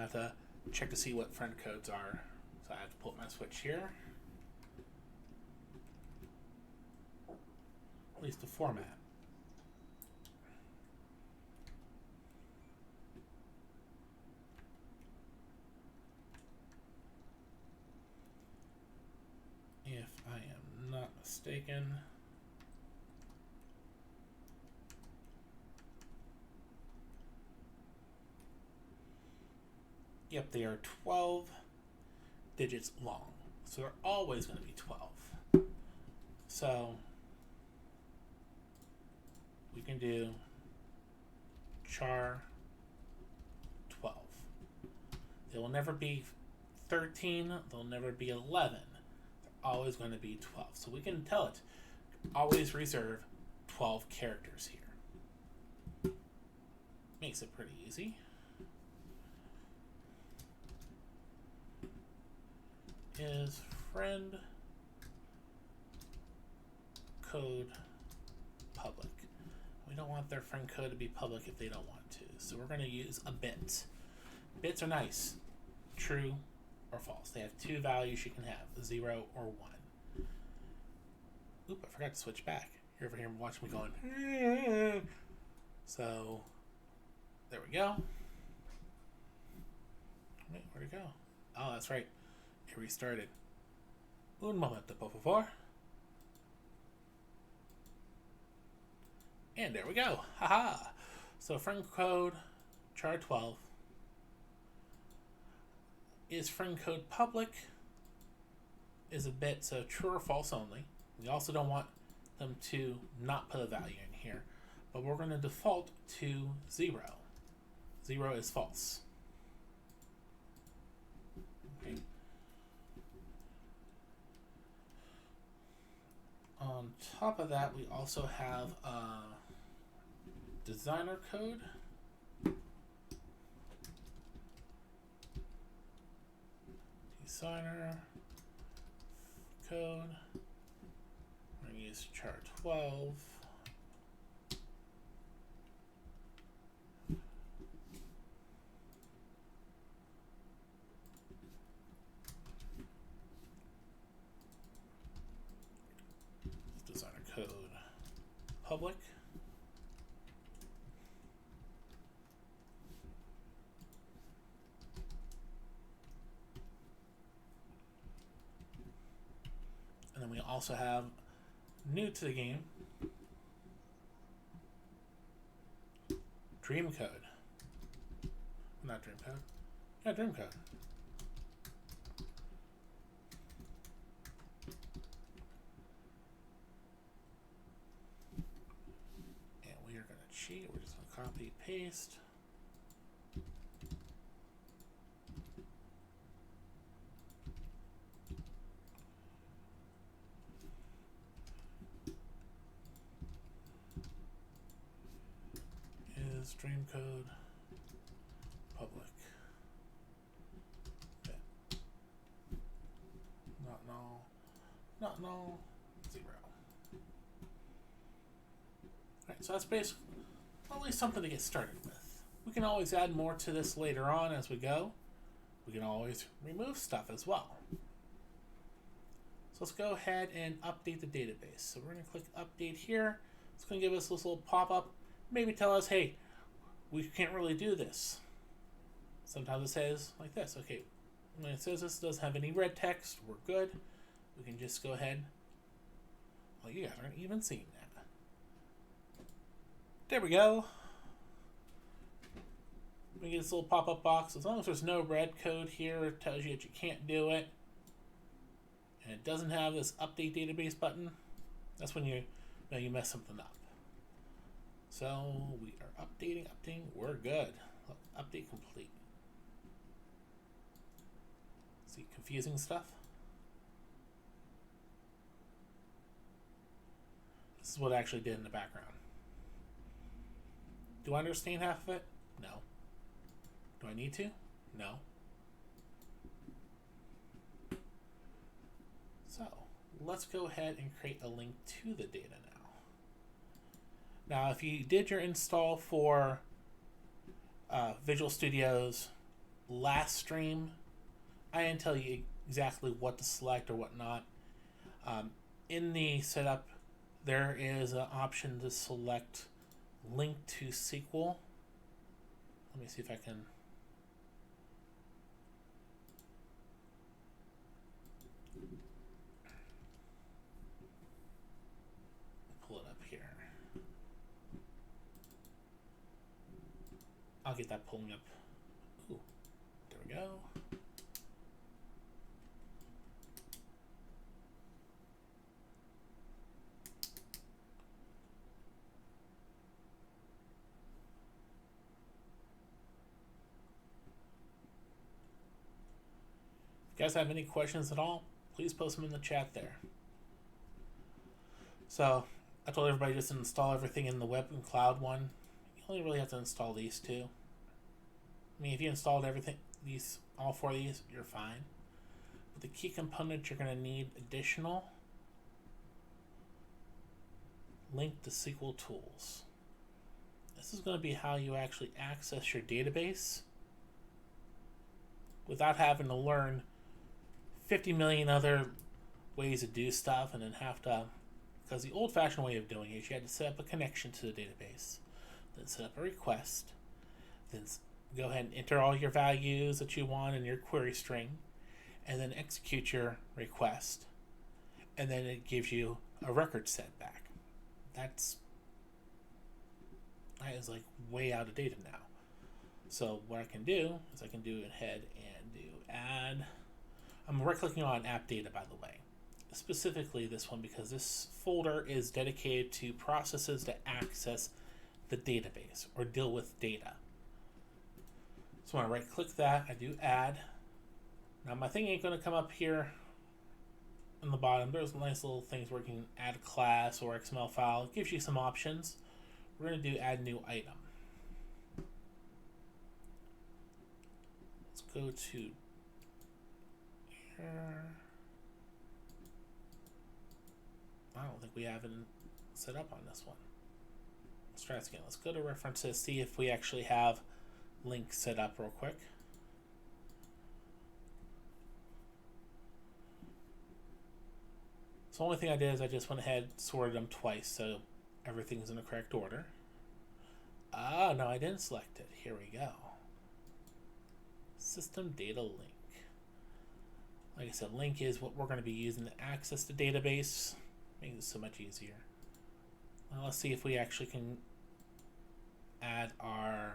have to check to see what friend codes are. So I have to pull up my switch here. At least the format. If I am not mistaken, yep, they are 12 digits long. So they're always going to be 12. So we can do char 12. They will never be 13. They'll never be 11. They're always going to be 12. So we can tell it, always reserve 12 characters here. Makes it pretty easy. Is friend code public? We don't want their friend code to be public if they don't want to. So we're going to use a bit. Bits are nice. True or false. They have two values you can have, 0 or 1. Oop, I forgot to switch back. You're over here watching me going. So there we go. Wait, where'd it go? Oh, that's right. It restarted. Un momento, por favor. And there we go. Haha. So friend code char 12. Is friend code public? Is a bit, so true or false only. We also don't want them to not put a value in here, but we're going to default to 0. 0 is false. Okay. On top of that, we also have designer code. Designer code. We're going to use char 12. Designer code public. And then we also have new to the game, dream code. Not dream code. Yeah, dream code. And we are going to cheat. We're just going to copy, paste. Stream code public. Okay. Not null. Not null. 0. Alright, so that's basically at least something to get started with. We can always add more to this later on as we go. We can always remove stuff as well. So let's go ahead and update the database. So we're going to click update here. It's going to give us this little pop-up. Maybe tell us, hey, we can't really do this. Sometimes it says like this. Okay, when it says this doesn't have any red text, we're good. We can just go ahead. Well, you guys aren't even seeing that. There we go. We get this little pop-up box. As long as there's no red code here, it tells you that you can't do it. And it doesn't have this update database button. That's when you know you mess something up. So we are updating, we're good. Update complete. See confusing stuff? This is what I actually did in the background. Do I understand half of it? No. Do I need to? No. So let's go ahead and create a link to the data now. Now, if you did your install for Visual Studio's last stream, I didn't tell you exactly what to select or what not. In the setup, there is an option to select link to SQL. Let me see if I can pull it up here. I'll get that pulling up. Ooh, there we go. If you guys have any questions at all, please post them in the chat there. So I told everybody just to install everything in the web and cloud one. You only really have to install these two. I mean, if you installed everything, all four of these, you're fine. But the key components you're going to need additional link to Sql Tools. This is going to be how you actually access your database without having to learn 50 million other ways to do stuff and then have to, because the old-fashioned way of doing it is you had to set up a connection to the database, then set up a request, then go ahead and enter all your values that you want in your query string, and then execute your request, and then it gives you a record set back. That is like way out of date now. So what I can do is I can do ahead and do add. I'm right-clicking on app data, by the way. Specifically this one because this folder is dedicated to processes to access the database or deal with data. So when I right-click that, I do add. Now my thing ain't going to come up here on the bottom. There's nice little things where you can add a class or XML file. It gives you some options. We're going to do add new item. Let's go to here. I don't think we have it set up on this one. Let's try this again. Let's go to references, see if we actually have link set up real quick. So the only thing I did is I just went ahead, sorted them twice so everything's in the correct order. Ah, no, I didn't select it. Here we go. System data link. Like I said, link is what we're going to be using to access the database. Makes it so much easier. Now let's see if we actually can add our...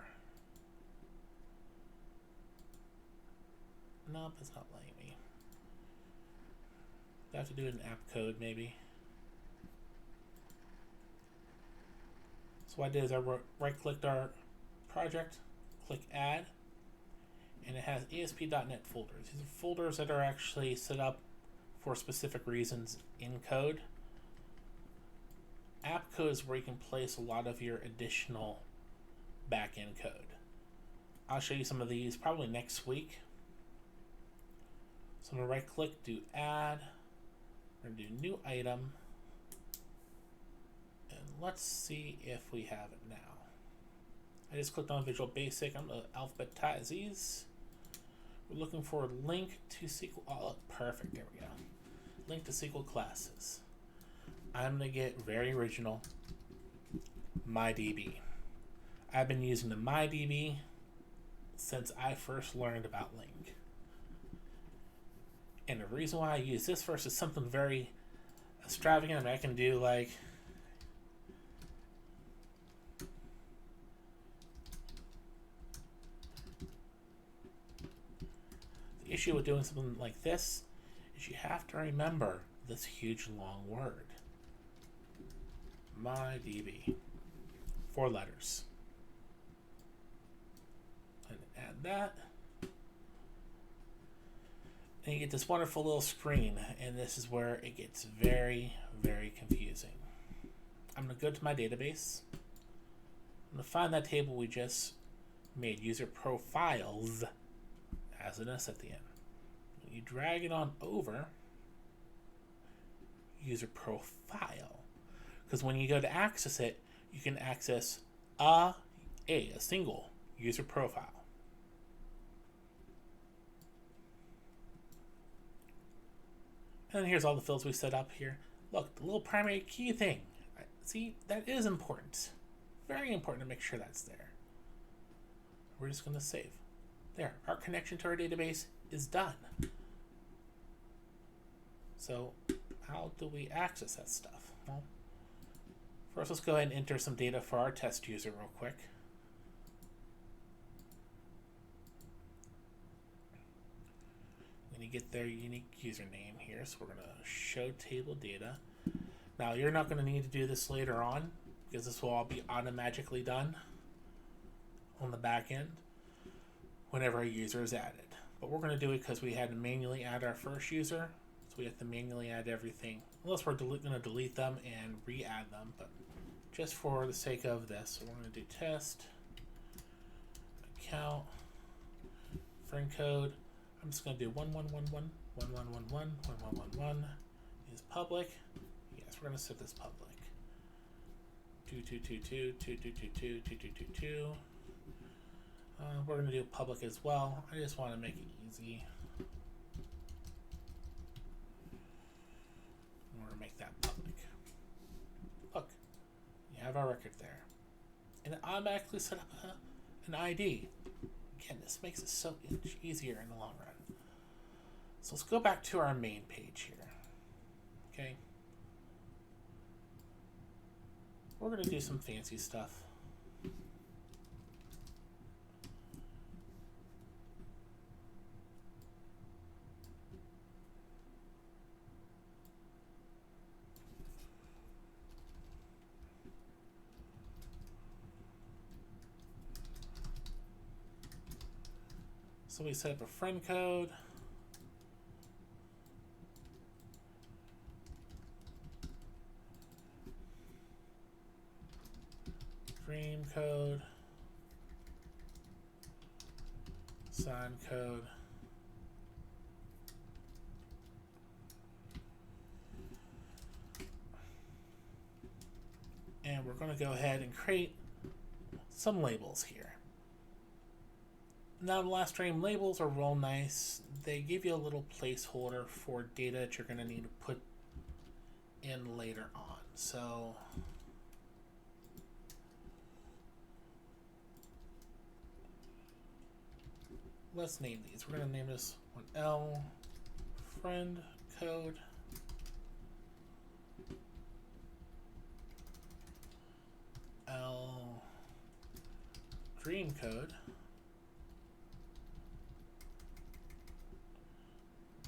Nope, it's not letting me. I have to do it in app code maybe. So what I did is I right-clicked our project, click add, and it has ASP.NET folders. These are folders that are actually set up for specific reasons in code. App code is where you can place a lot of your additional backend code. I'll show you some of these probably next week. So I'm going to right click, do add, I'm going to do new item, and let's see if we have it now. I just clicked on Visual Basic. I'm going to alphabetize these. We're looking for a link to SQL. Oh, perfect. There we go. Link to SQL classes. I'm going to get very original. MyDB. I've been using the MyDB since I first learned about Link. And the reason why I use this versus something very extravagant, I mean, I can do like the issue with doing something like this is you have to remember this huge long word. MyDB. 4 letters. And add that. And you get this wonderful little screen, and this is where it gets very, very confusing. I'm going to go to my database. I'm going to find that table we just made, user profiles, as an S at the end. When you drag it on over, user profile. Because when you go to access it, you can access a single user profile. And then here's all the fields we set up here. Look, the little primary key thing. See, that is important. Very important to make sure that's there. We're just going to save. There, our connection to our database is done. So how do we access that stuff? Well, first let's go ahead and enter some data for our test user real quick. When you get their unique username here, so we're going to show table data. Now you're not going to need to do this later on because this will all be automatically done on the back end whenever a user is added. But we're going to do it because we had to manually add our first user, so we have to manually add everything, unless we're going to delete them and re-add them. But just for the sake of this, so we're going to do test account friend code. I'm just going to do 1111 1111 1111 is public. Yes, we're going to set this public. 2222 2222 2222. We're going to do public as well. I just want to make it easy. We're going to make that public. Look, you have our record there. And it automatically set up an ID. Again, this makes it so much easier in the long run. So let's go back to our main page here. Okay. We're going to do some fancy stuff. So we set up a friend code. Dream code. Sign code. And we're going to go ahead and create some labels here. Now the last name labels are real nice. They give you a little placeholder for data that you're going to need to put in later on. So let's name these. We're going to name this one L friend code. L dream code.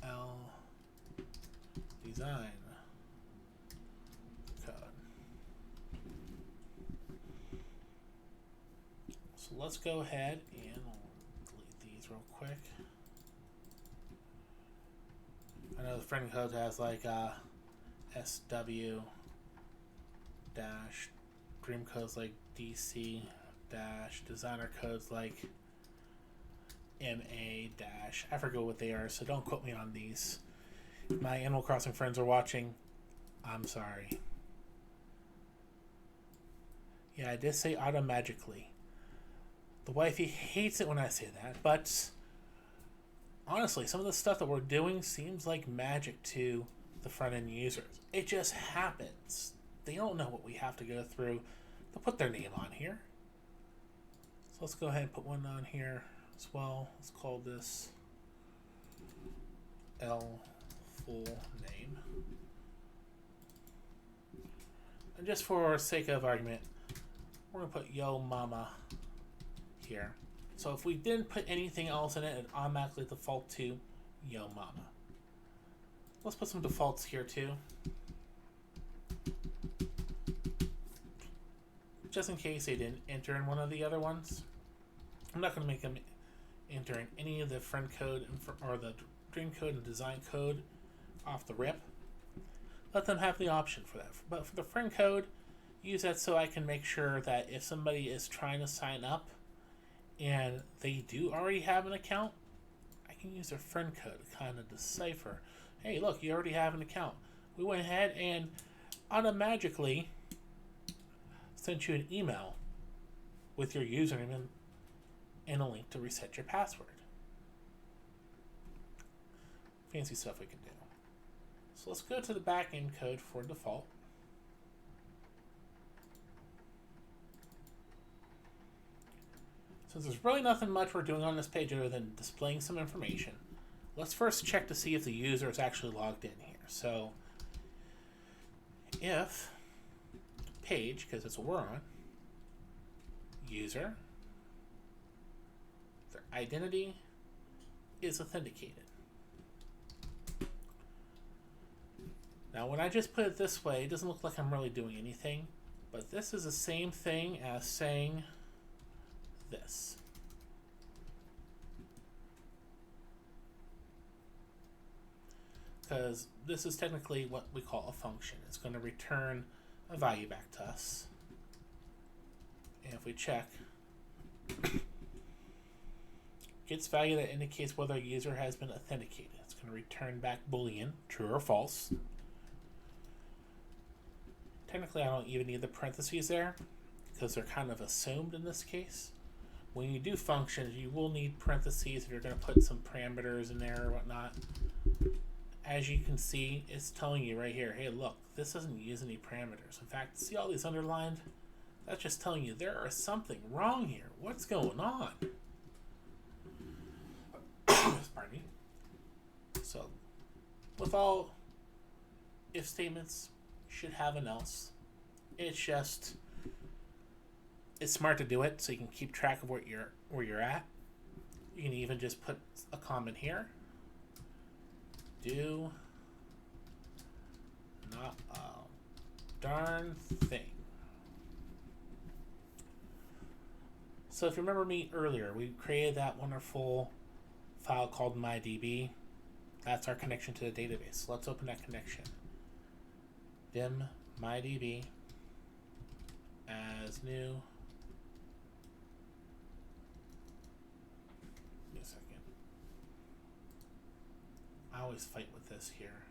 L design code. So let's go ahead and delete these real quick. I know the friend code has like SW dash dream codes like DC dash designer codes like MA dash. I forget what they are, so don't quote me on these. If my Animal Crossing friends are watching, I'm sorry. Yeah, I did say automagically. The wifey hates it when I say that, but honestly, some of the stuff that we're doing seems like magic to the front-end users. It just happens. They don't know what we have to go through to put their name on here. So let's go ahead and put one on here as well. Let's call this L full name. And just for sake of argument, we're going to put Yo Mama here. So if we didn't put anything else in it, it automatically default to Yo Mama. Let's put some defaults here too. Just in case they didn't enter in one of the other ones. I'm not going to make them enter in any of the friend code or the dream code and design code off the rip. Let them have the option for that. But for the friend code, use that so I can make sure that if somebody is trying to sign up and they do already have an account, I can use their friend code to kind of decipher, hey, look, you already have an account. We went ahead and automatically sent you an email with your username and a link to reset your password. Fancy stuff we can do. So let's go to the backend code for default. Since there's really nothing much we're doing on this page other than displaying some information, let's first check to see if the user is actually logged in here. So if page, because that's what we're on, user, their identity is authenticated. Now when I just put it this way, it doesn't look like I'm really doing anything, but this is the same thing as saying this. Because this is technically what we call a function. It's going to return a value back to us. And if we check, gets value that indicates whether a user has been authenticated. It's going to return back Boolean, true or false. Technically, I don't even need the parentheses there because they're kind of assumed in this case. When you do functions, you will need parentheses if you're going to put some parameters in there or whatnot. As you can see, it's telling you right here, hey, look, this doesn't use any parameters. In fact, see all these underlined? That's just telling you there is something wrong here. What's going on? Pardon me. So, with all if statements, you should have an else. It's smart to do it so you can keep track of where you're at. You can even just put a comment here. Do not a darn thing. So if you remember me earlier, we created that wonderful file called MyDB. That's our connection to the database. So let's open that connection. Dim MyDB as new. Give me a second. I always fight with this here.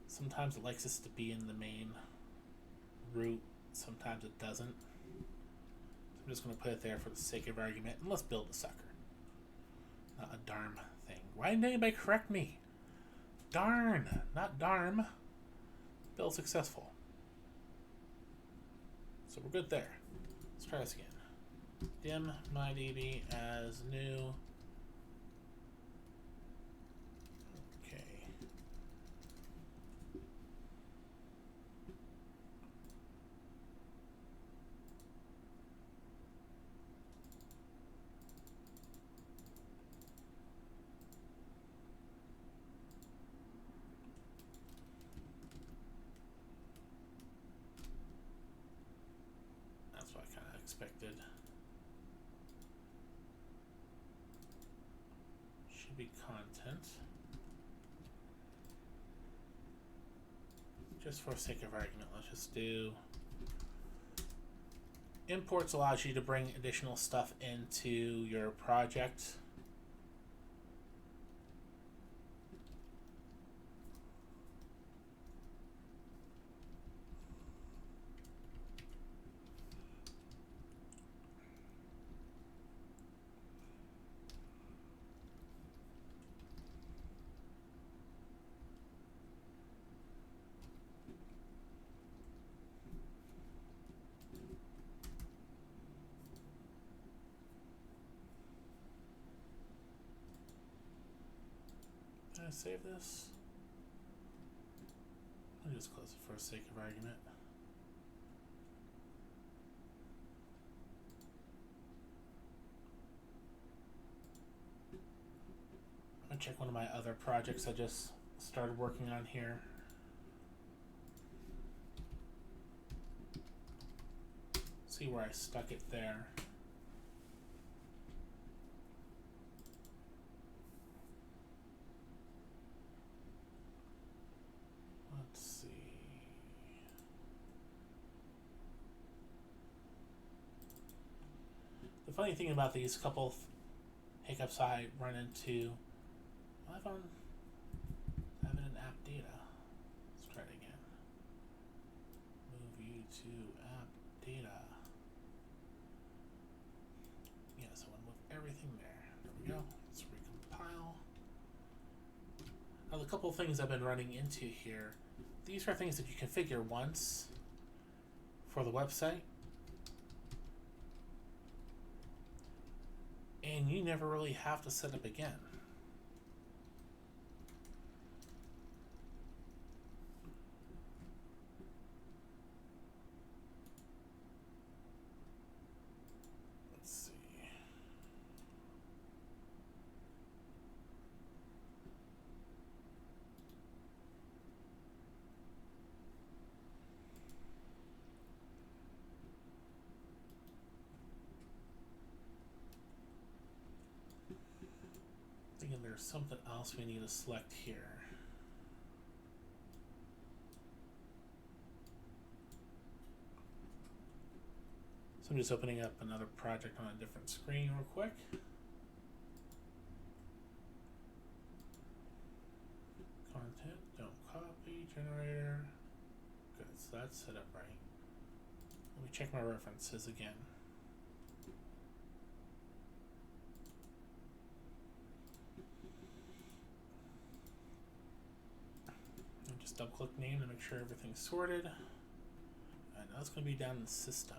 Sometimes it likes us to be in the main root. Sometimes it doesn't. So I'm just going to put it there for the sake of argument. And let's build a sucker. Not a darn thing. Why didn't anybody correct me? Darn, not darn. Build successful. So we're good there. Let's try this again. Dim MyDB as new. Okay. That's what I kind of expected. Should be content. Just for sake of argument, let's just do imports. Allows you to bring additional stuff into your project. Did I save this? Let me just close it for the sake of argument. I'm gonna check one of my other projects I just started working on here. See where I stuck it there. Let's see. The funny thing about these couple hiccups I run into, I have it in app data. Let's try it again. Move you to app data. Yeah, so I want to move everything there. There we go. Let's recompile. Now a couple of things I've been running into here. These are things that you configure once for the website, and you never really have to set up again. Let's see. Thinking there's something else we need to select here. So I'm just opening up another project on a different screen real quick. Content, don't copy, generator. Good, so that's set up right. Let me check my references again. And just double click name to make sure everything's sorted. And now it's going to be down in the system.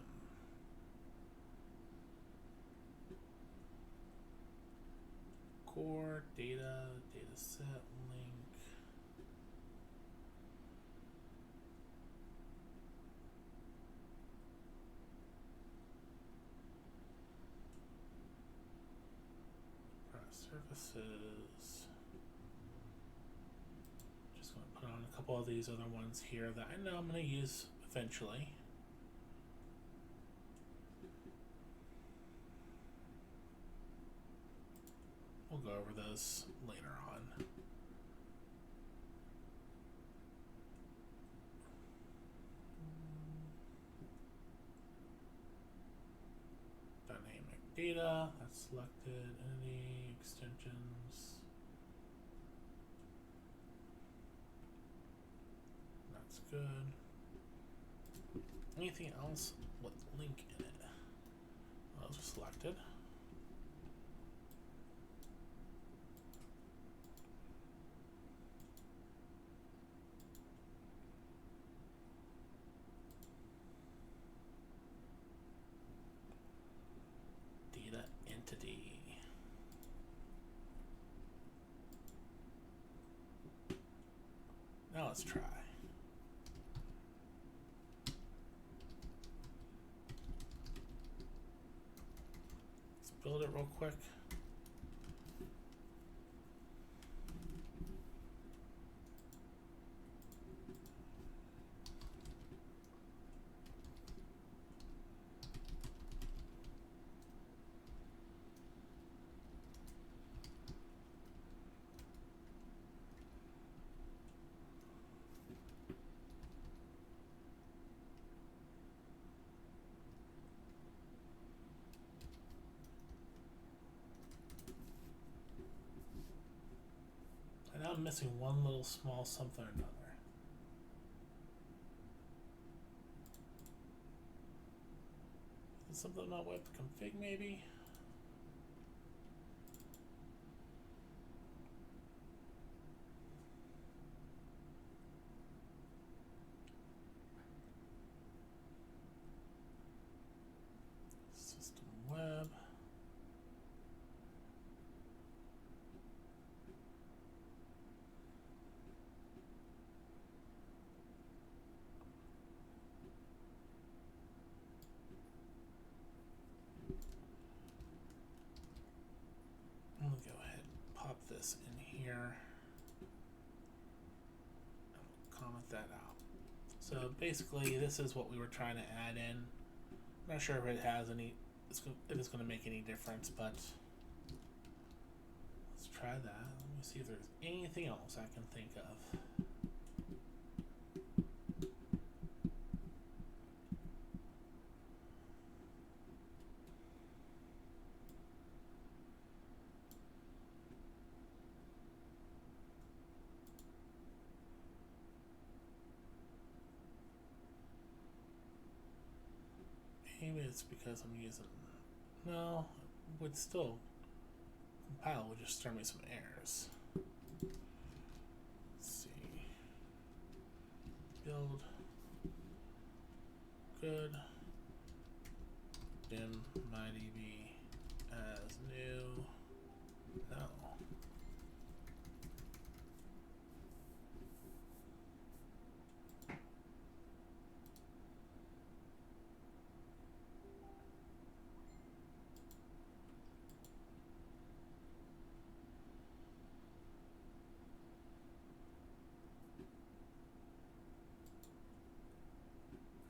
Core, data, data set, link. Services. Just going to put on a couple of these other ones here that I know I'm going to use eventually. We'll go over those later on. Dynamic data, that's selected. Entity, extensions. That's good. Anything else with link in it? Those are selected. Entity. Now let's try. Let's build it real quick. Now I'm missing one little small something or another. Is something about web config maybe? System web. I'm gonna go ahead and pop this in here and we'll comment that out. So basically this is what we were trying to add in. I'm not sure if it has any, if it's going to make any difference, but let's try that. Let me see if there's anything else I can think of. Maybe it's because I'm using, no, it would still compile, would just throw me some errors. build good dim mydb as new. No.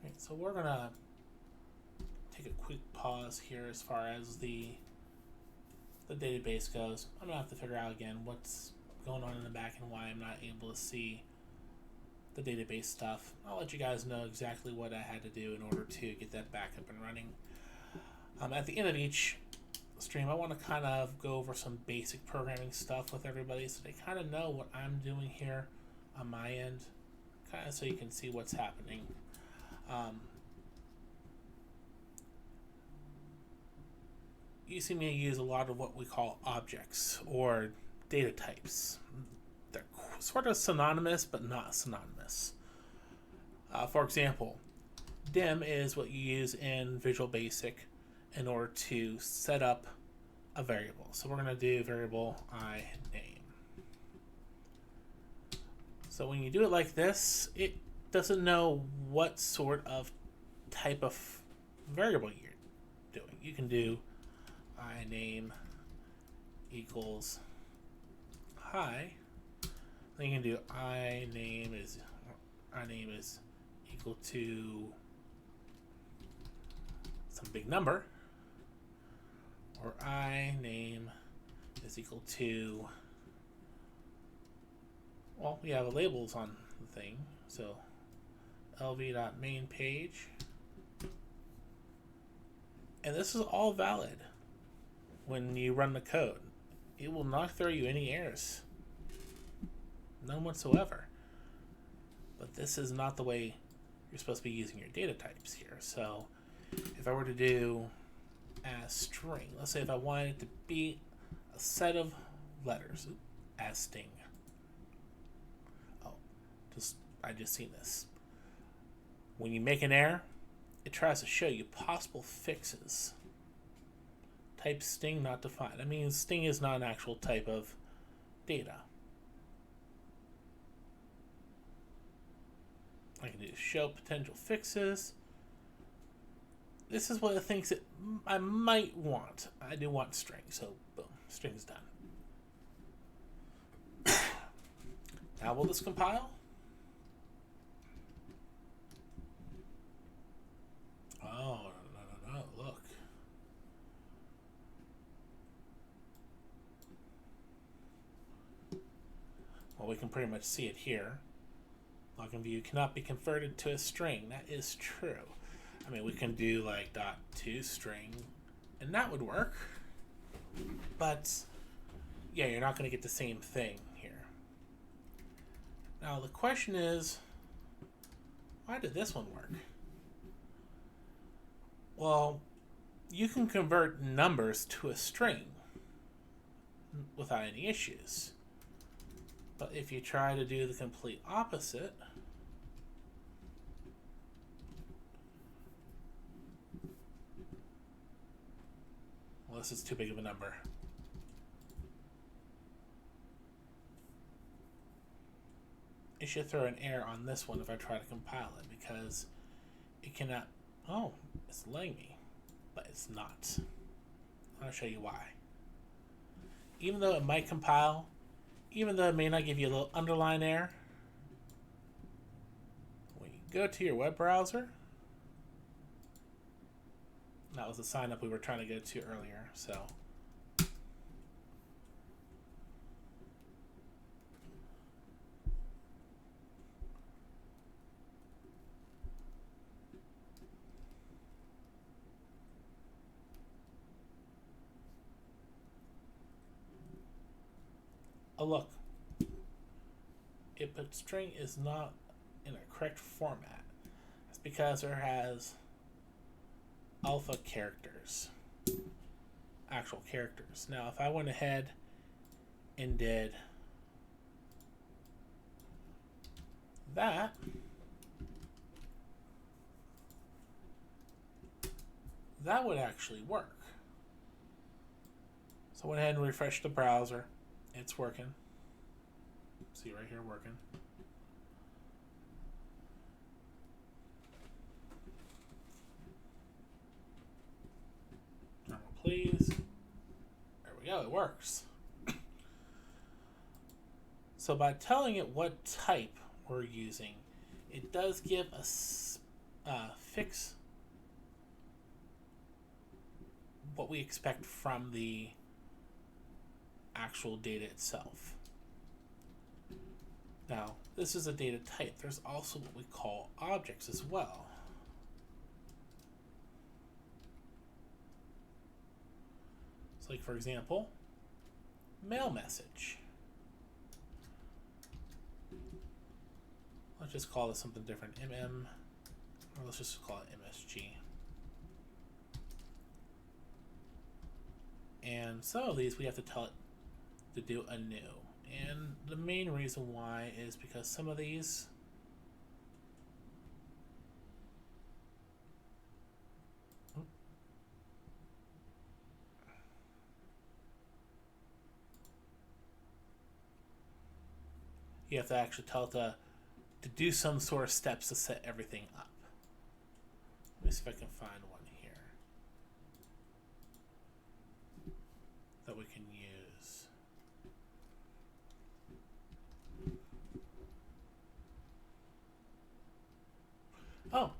Okay, so we're gonna take a quick pause here as far as the database goes. I'm gonna have to figure out again what's going on in the back and why I'm not able to see the database stuff. I'll let you guys know exactly what I had to do in order to get that back up and running. At the end of each stream, I want to kind of go over some basic programming stuff with everybody so they kind of know what I'm doing here on my end, kind of so you can see what's happening. You see me use a lot of what we call objects or data types. They're sort of synonymous, but not synonymous. For example, dim is what you use in Visual Basic in order to set up a variable. So we're going to do variable iname. So when you do it like this, it doesn't know what sort of type of variable you're doing. You can do iname equals hi. Then you can do iname is equal to some big number, or iname is equal to, well, we have labels on the thing, so lv.main page, and this is all valid when you run the code. It will not throw you any errors, none whatsoever. But this is not the way you're supposed to be using your data types here. So if I were to do as string, let's say if I wanted it to be a set of letters as sting. Oh, I just seen this. When you make an error, it tries to show you possible fixes. Type sting not defined. That means sting is not an actual type of data. I can do show potential fixes. This is what it thinks that I might want. I do want string, so boom, string's done. Now will this compile? Oh, no, look. Well, we can pretty much see it here. Login view cannot be converted to a string. That is true. I mean, we can do like .toString, and that would work. But yeah, you're not going to get the same thing here. Now the question is, why did this one work? Well, you can convert numbers to a string without any issues. But if you try to do the complete opposite, well, this is too big of a number. It should throw an error on this one if I try to compile it, because it cannot. Oh, it's letting me, but it's not. I'll show you why. Even though it might compile, even though it may not give you a little underline error, when you go to your web browser, that was the sign up we were trying to go to earlier, so. Oh, look. Input string is not in a correct format. That's because it has alpha characters, actual characters. Now, if I went ahead and did that, that would actually work. So I went ahead and refreshed the browser. It's working. See right here working. Normal, please. There we go, it works. So by telling it what type we're using, it does give us fix what we expect from the actual data itself. Now, this is a data type. There's also what we call objects as well. So like, for example, mail message. Let's just call this something different, or let's just call it MSG. And some of these we have to tell it to do anew. And the main reason why is because some of these you have to actually tell it to do some sort of steps to set everything up. Let me see if I can find one here that we can use. Oh,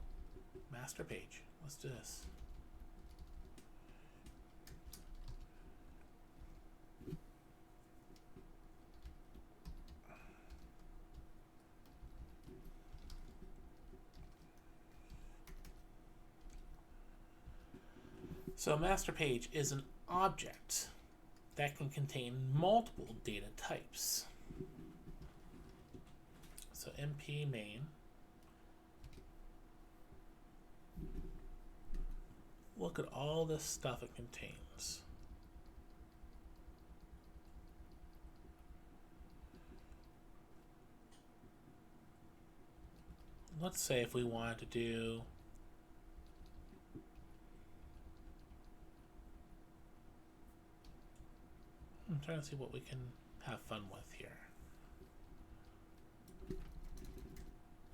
master page. Let's do this. So master page is an object that can contain multiple data types. So MP main. Look at all this stuff it contains. Let's say if we wanted to do I'm trying to see what we can have fun with here.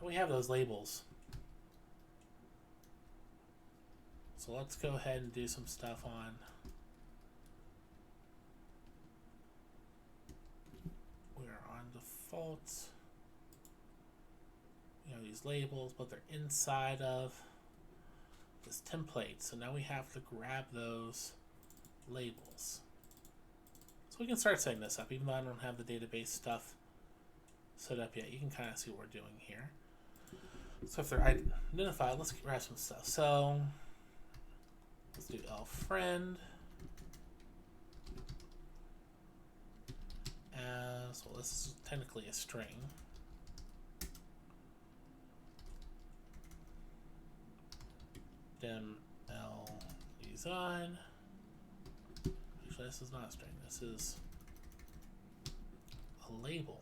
We have those labels. So let's go ahead and do some stuff on we're on default. You know, these labels, but they're inside of this template. So now we have to grab those labels. So we can start setting this up, even though I don't have the database stuff set up yet. You can kind of see what we're doing here. So if they're identified, let's grab some stuff. So let's do lFriend as well. This is technically a string. Dim L design. Actually, this is not a string. This is a label.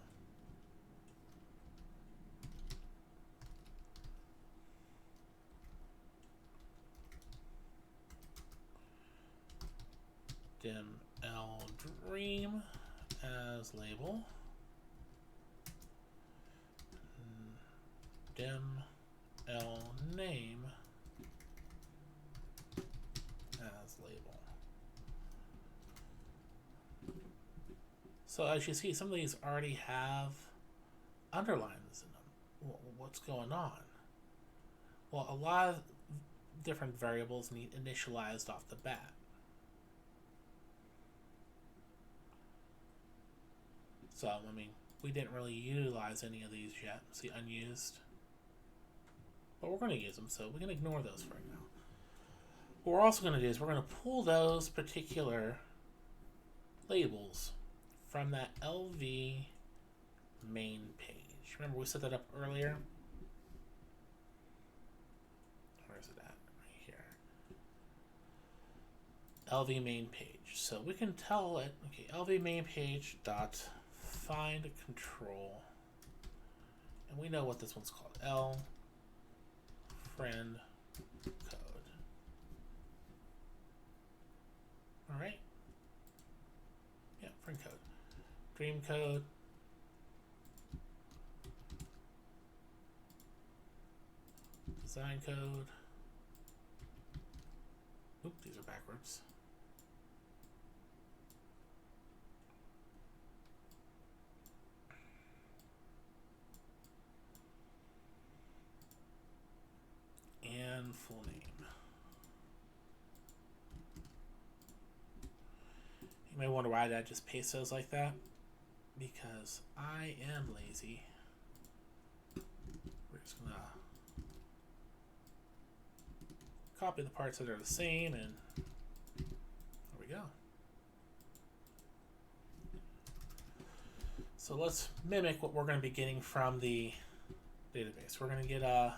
Dim L dream as label. Dim L name as label. So as you see, some of these already have underlines in them. What's going on? Well, a lot of different variables need initialized off the bat. So, I mean, we didn't really utilize any of these yet. See, unused. But we're going to use them, so we can ignore those for right now. What we're also going to do is we're going to pull those particular labels from that LV main page. Remember we set that up earlier? Where is it at? Right here. LV main page. So we can tell it, okay, LV main page dot find control. And we know what this one's called. lFriend code. right? Yeah, friend code. Dream code. Design code. Oop, these are backwards. And full name. You may wonder why I just paste those like that. Because I am lazy. We're just gonna copy the parts that are the same, and there we go. So let's mimic what we're going to be getting from the database. We're going to get a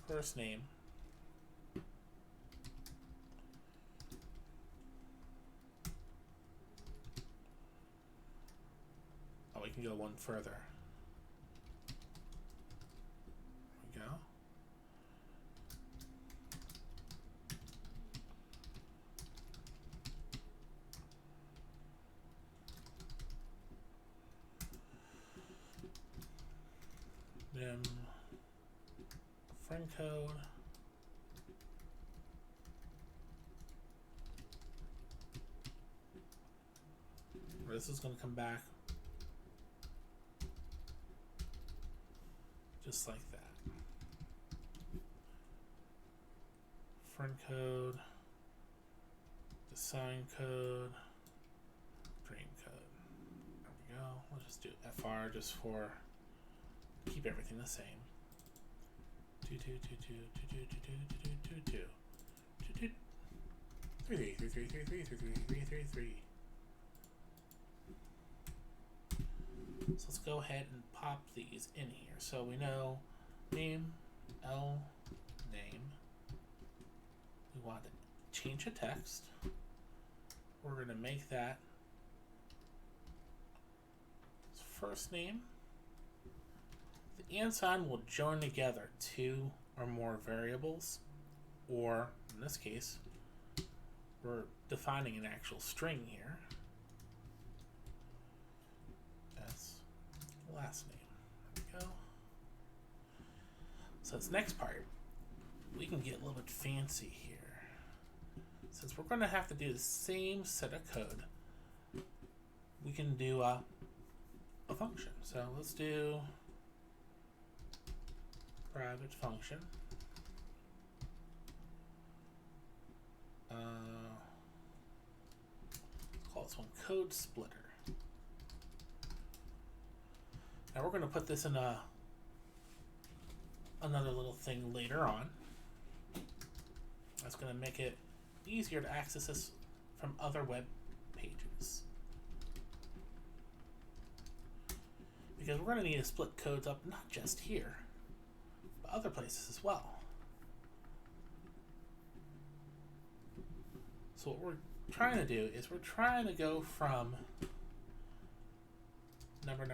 first name. Oh, we can go one further. There we go. Then friend code. This is going to come back just like that. Friend code, design code, dream code. There we go. We'll just do FR just for keep everything the same. 2 2 2 2 2 2 2 2 2 2 2 2 3 3 3 3 3 3 3 3 3. So let's go ahead and pop these in here. So we know name, L, name. We want to change the text. We're going to make that first name. The and sign will join together two or more variables, or in this case, we're defining an actual string here. Last name. There we go. So this next part, we can get a little bit fancy here. Since we're going to have to do the same set of code, we can do a function. So let's do private function. Let's call this one code splitter. Now we're going to put this in another little thing later on. That's going to make it easier to access this from other web pages. Because we're going to need to split codes up not just here, but other places as well. So what we're trying to do is we're trying to go from number to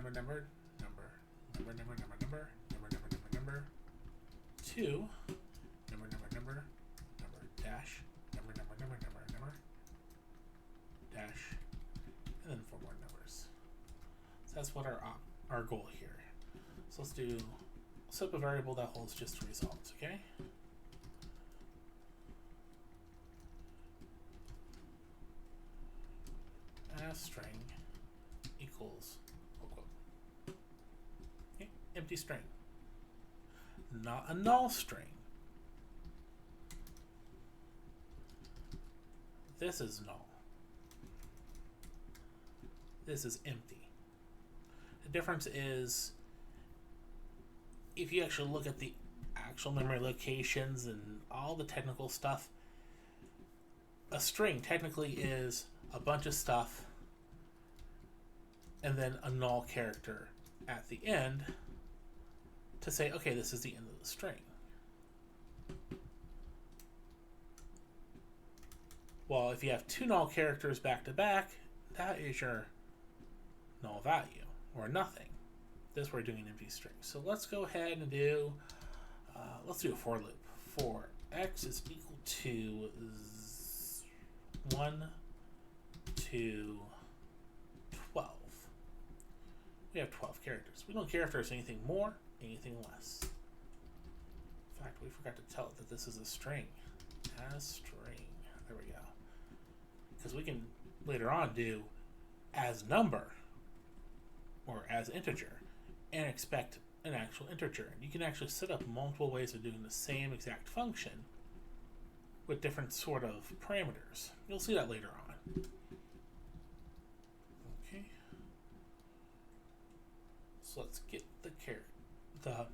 dash, dash, and then 4 more numbers. So that's what our goal here. So let's do set up a variable that holds just results, okay? As string equals quote. Okay, empty string. Not a null string. This is null. This is empty. The difference is if you actually look at the actual memory locations and all the technical stuff, a string technically is a bunch of stuff and then a null character at the end to say, okay, this is the end of the string. Well, if you have 2 null characters back to back, that is your null value, or nothing. This we're doing an empty string. So let's go ahead and do, let's do a for loop. For x is equal to 1 to 12. We have 12 characters. We don't care if there's anything more, anything less. In fact, we forgot to tell it that this is a string. As string. There we go. Because we can later on do as number or as integer and expect an actual integer. You can actually set up multiple ways of doing the same exact function with different sort of parameters. You'll see that later on. Okay. So let's get the character. What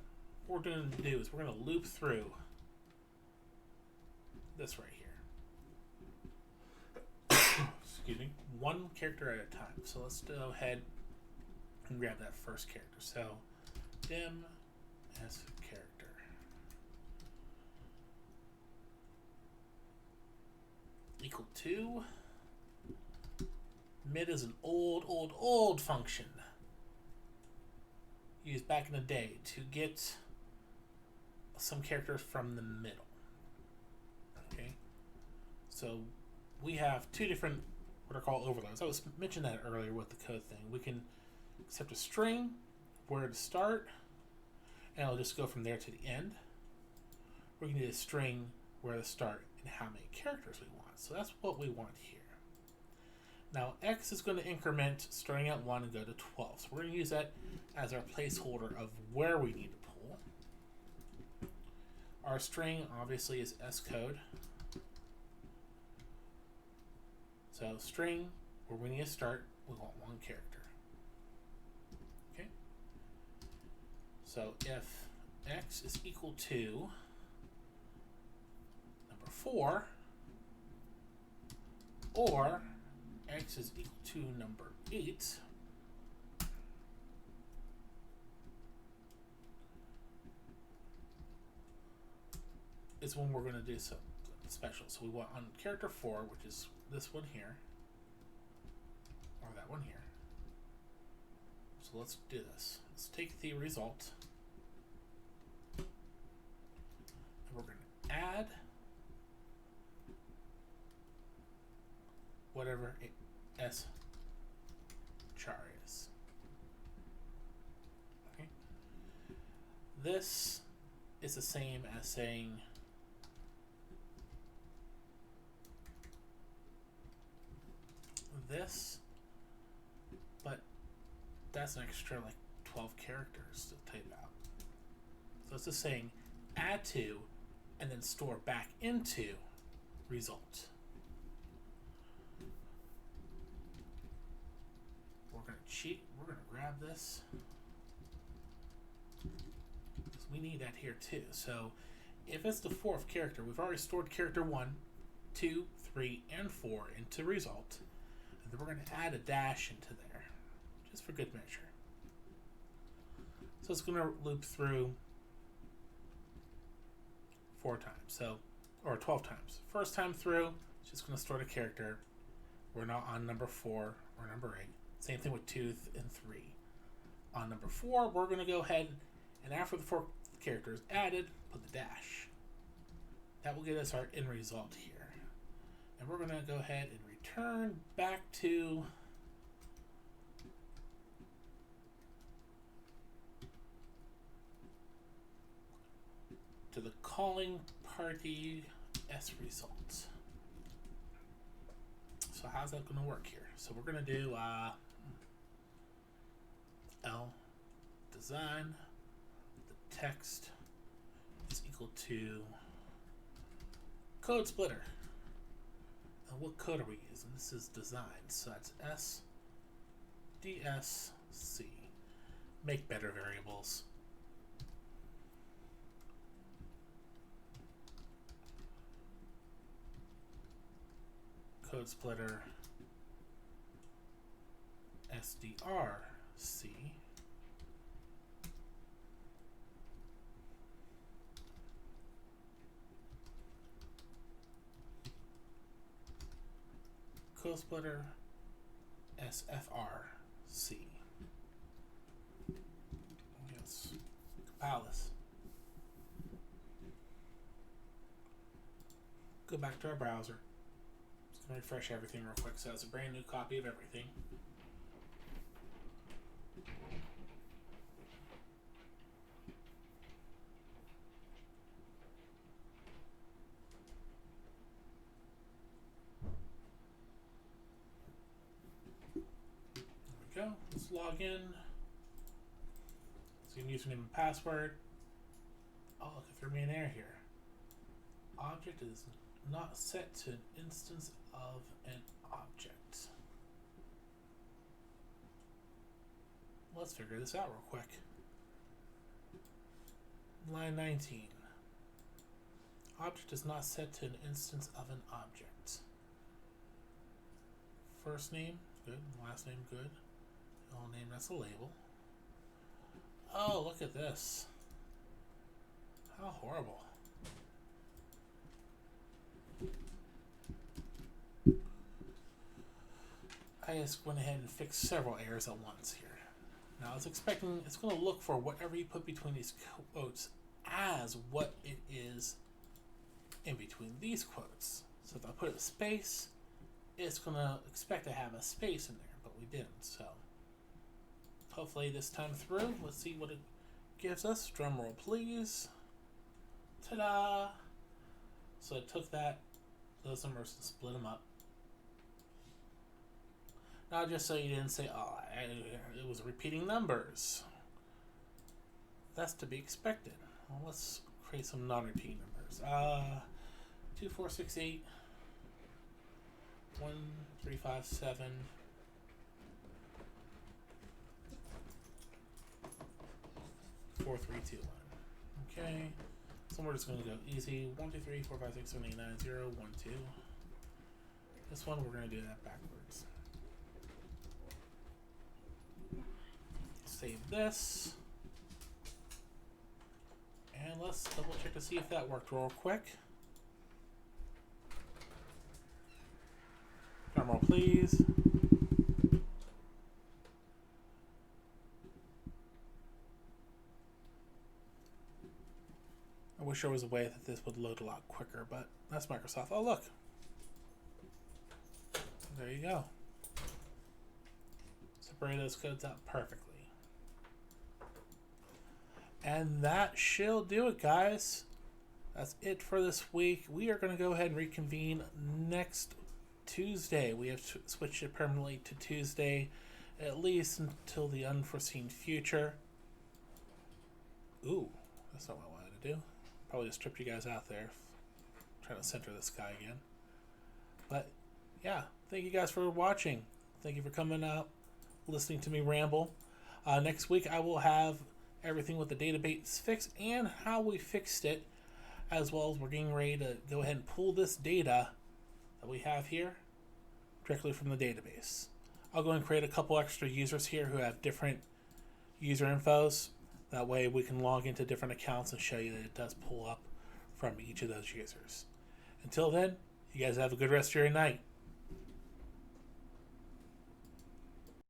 we're going to do is we're going to loop through this right here. Excuse me. One character at a time. So let's go ahead and grab that first character. So dim as character. Equal to. Mid is an old function used back in the day to get some characters from the middle. Okay, so we have two different what are called overloads. I was mentioning that earlier with the code thing. We can accept a string, where to start, and it'll just go from there to the end. We can do a string, where to start, and how many characters we want. So that's what we want here. Now x is going to increment starting at 1 and go to 12. So we're going to use that as our placeholder of where we need to pull. Our string obviously is scode. So string, where we need to start, we want one character. Okay. So if x is equal to number 4, or x is equal to number 8, is when we're going to do something special. So we want on character 4, which is this one here, or that one here. So let's do this. Let's take the result, and we're going to add whatever s char is. Okay. This is the same as saying this, but that's an extra like 12 characters to type out. So it's just saying add to and then store back into result. We're going to cheat. We're going to grab this because we need that here too. So if it's the 4th character, we've already stored character 1, 2, 3, and 4 into result. And then we're going to add a dash into there just for good measure. So it's going to loop through 4 times, so or 12 times. First time through, it's just going to store the character. We're not on number 4 or number 8. Same thing with 2 and 3. On number 4, we're going to go ahead and after the 4 characters added, put the dash. That will get us our end result here. And we're going to go ahead and return back to the calling party s results. So how's that going to work here? So we're going to do L design, the text is equal to code splitter. And what code are we using? This is design, so that's SDSC. Make better variables. Code splitter SDRC. Code splitter SFRC. Yes. Compile this. go back to our browser. Just going to refresh everything real quick so it's a brand new copy of everything. There we go. Let's log in. So you can use username and password. Oh, look, it threw me an error here. Object is not set to an instance of an object. Let's figure this out real quick. Line 19. Object is not set to an instance of an object. First name, good. Last name, good. Middle name, that's a label. Oh, look at this. How horrible. I just went ahead and fixed several errors at once here. Now I was expecting it's going to look for whatever you put between these quotes as what it is in between these quotes. So if I put a space, it's going to expect to have a space in there, but we didn't. So hopefully this time through, let's see what it gives us. Drum roll, please. Ta-da! So it took those numbers and split them up. Now, just so you didn't say, oh, it was repeating numbers. That's to be expected. Well, let's create some non-repeating numbers. 2, 4, 6, 8, 1, 3, 5, 7. 4, 3, 2, 1. Okay. So we're just going to go easy. 1, 2, 3, 4, 5, 6, 7, 8, 9, 0, 1, 2. This one, we're going to do that backwards. Save this. And let's double check to see if that worked real quick. Drum roll, please. I wish there was a way that this would load a lot quicker, but that's Microsoft. Oh, look. There you go. Separate those codes out perfectly. And that shall do it, guys. That's it for this week. We are going to go ahead and reconvene next Tuesday. We have switched it permanently to Tuesday, at least until the unforeseen future. Ooh, that's not what I wanted to do. Probably just tripped you guys out there. Trying to center this guy again. But, yeah, thank you guys for watching. Thank you for coming out, listening to me ramble. Next week, I will have everything with the database fixed and how we fixed it, as well as we're getting ready to go ahead and pull this data that we have here directly from the database. I'll go and create a couple extra users here who have different user infos. That way we can log into different accounts and show you that it does pull up from each of those users. Until then, you guys have a good rest of your night.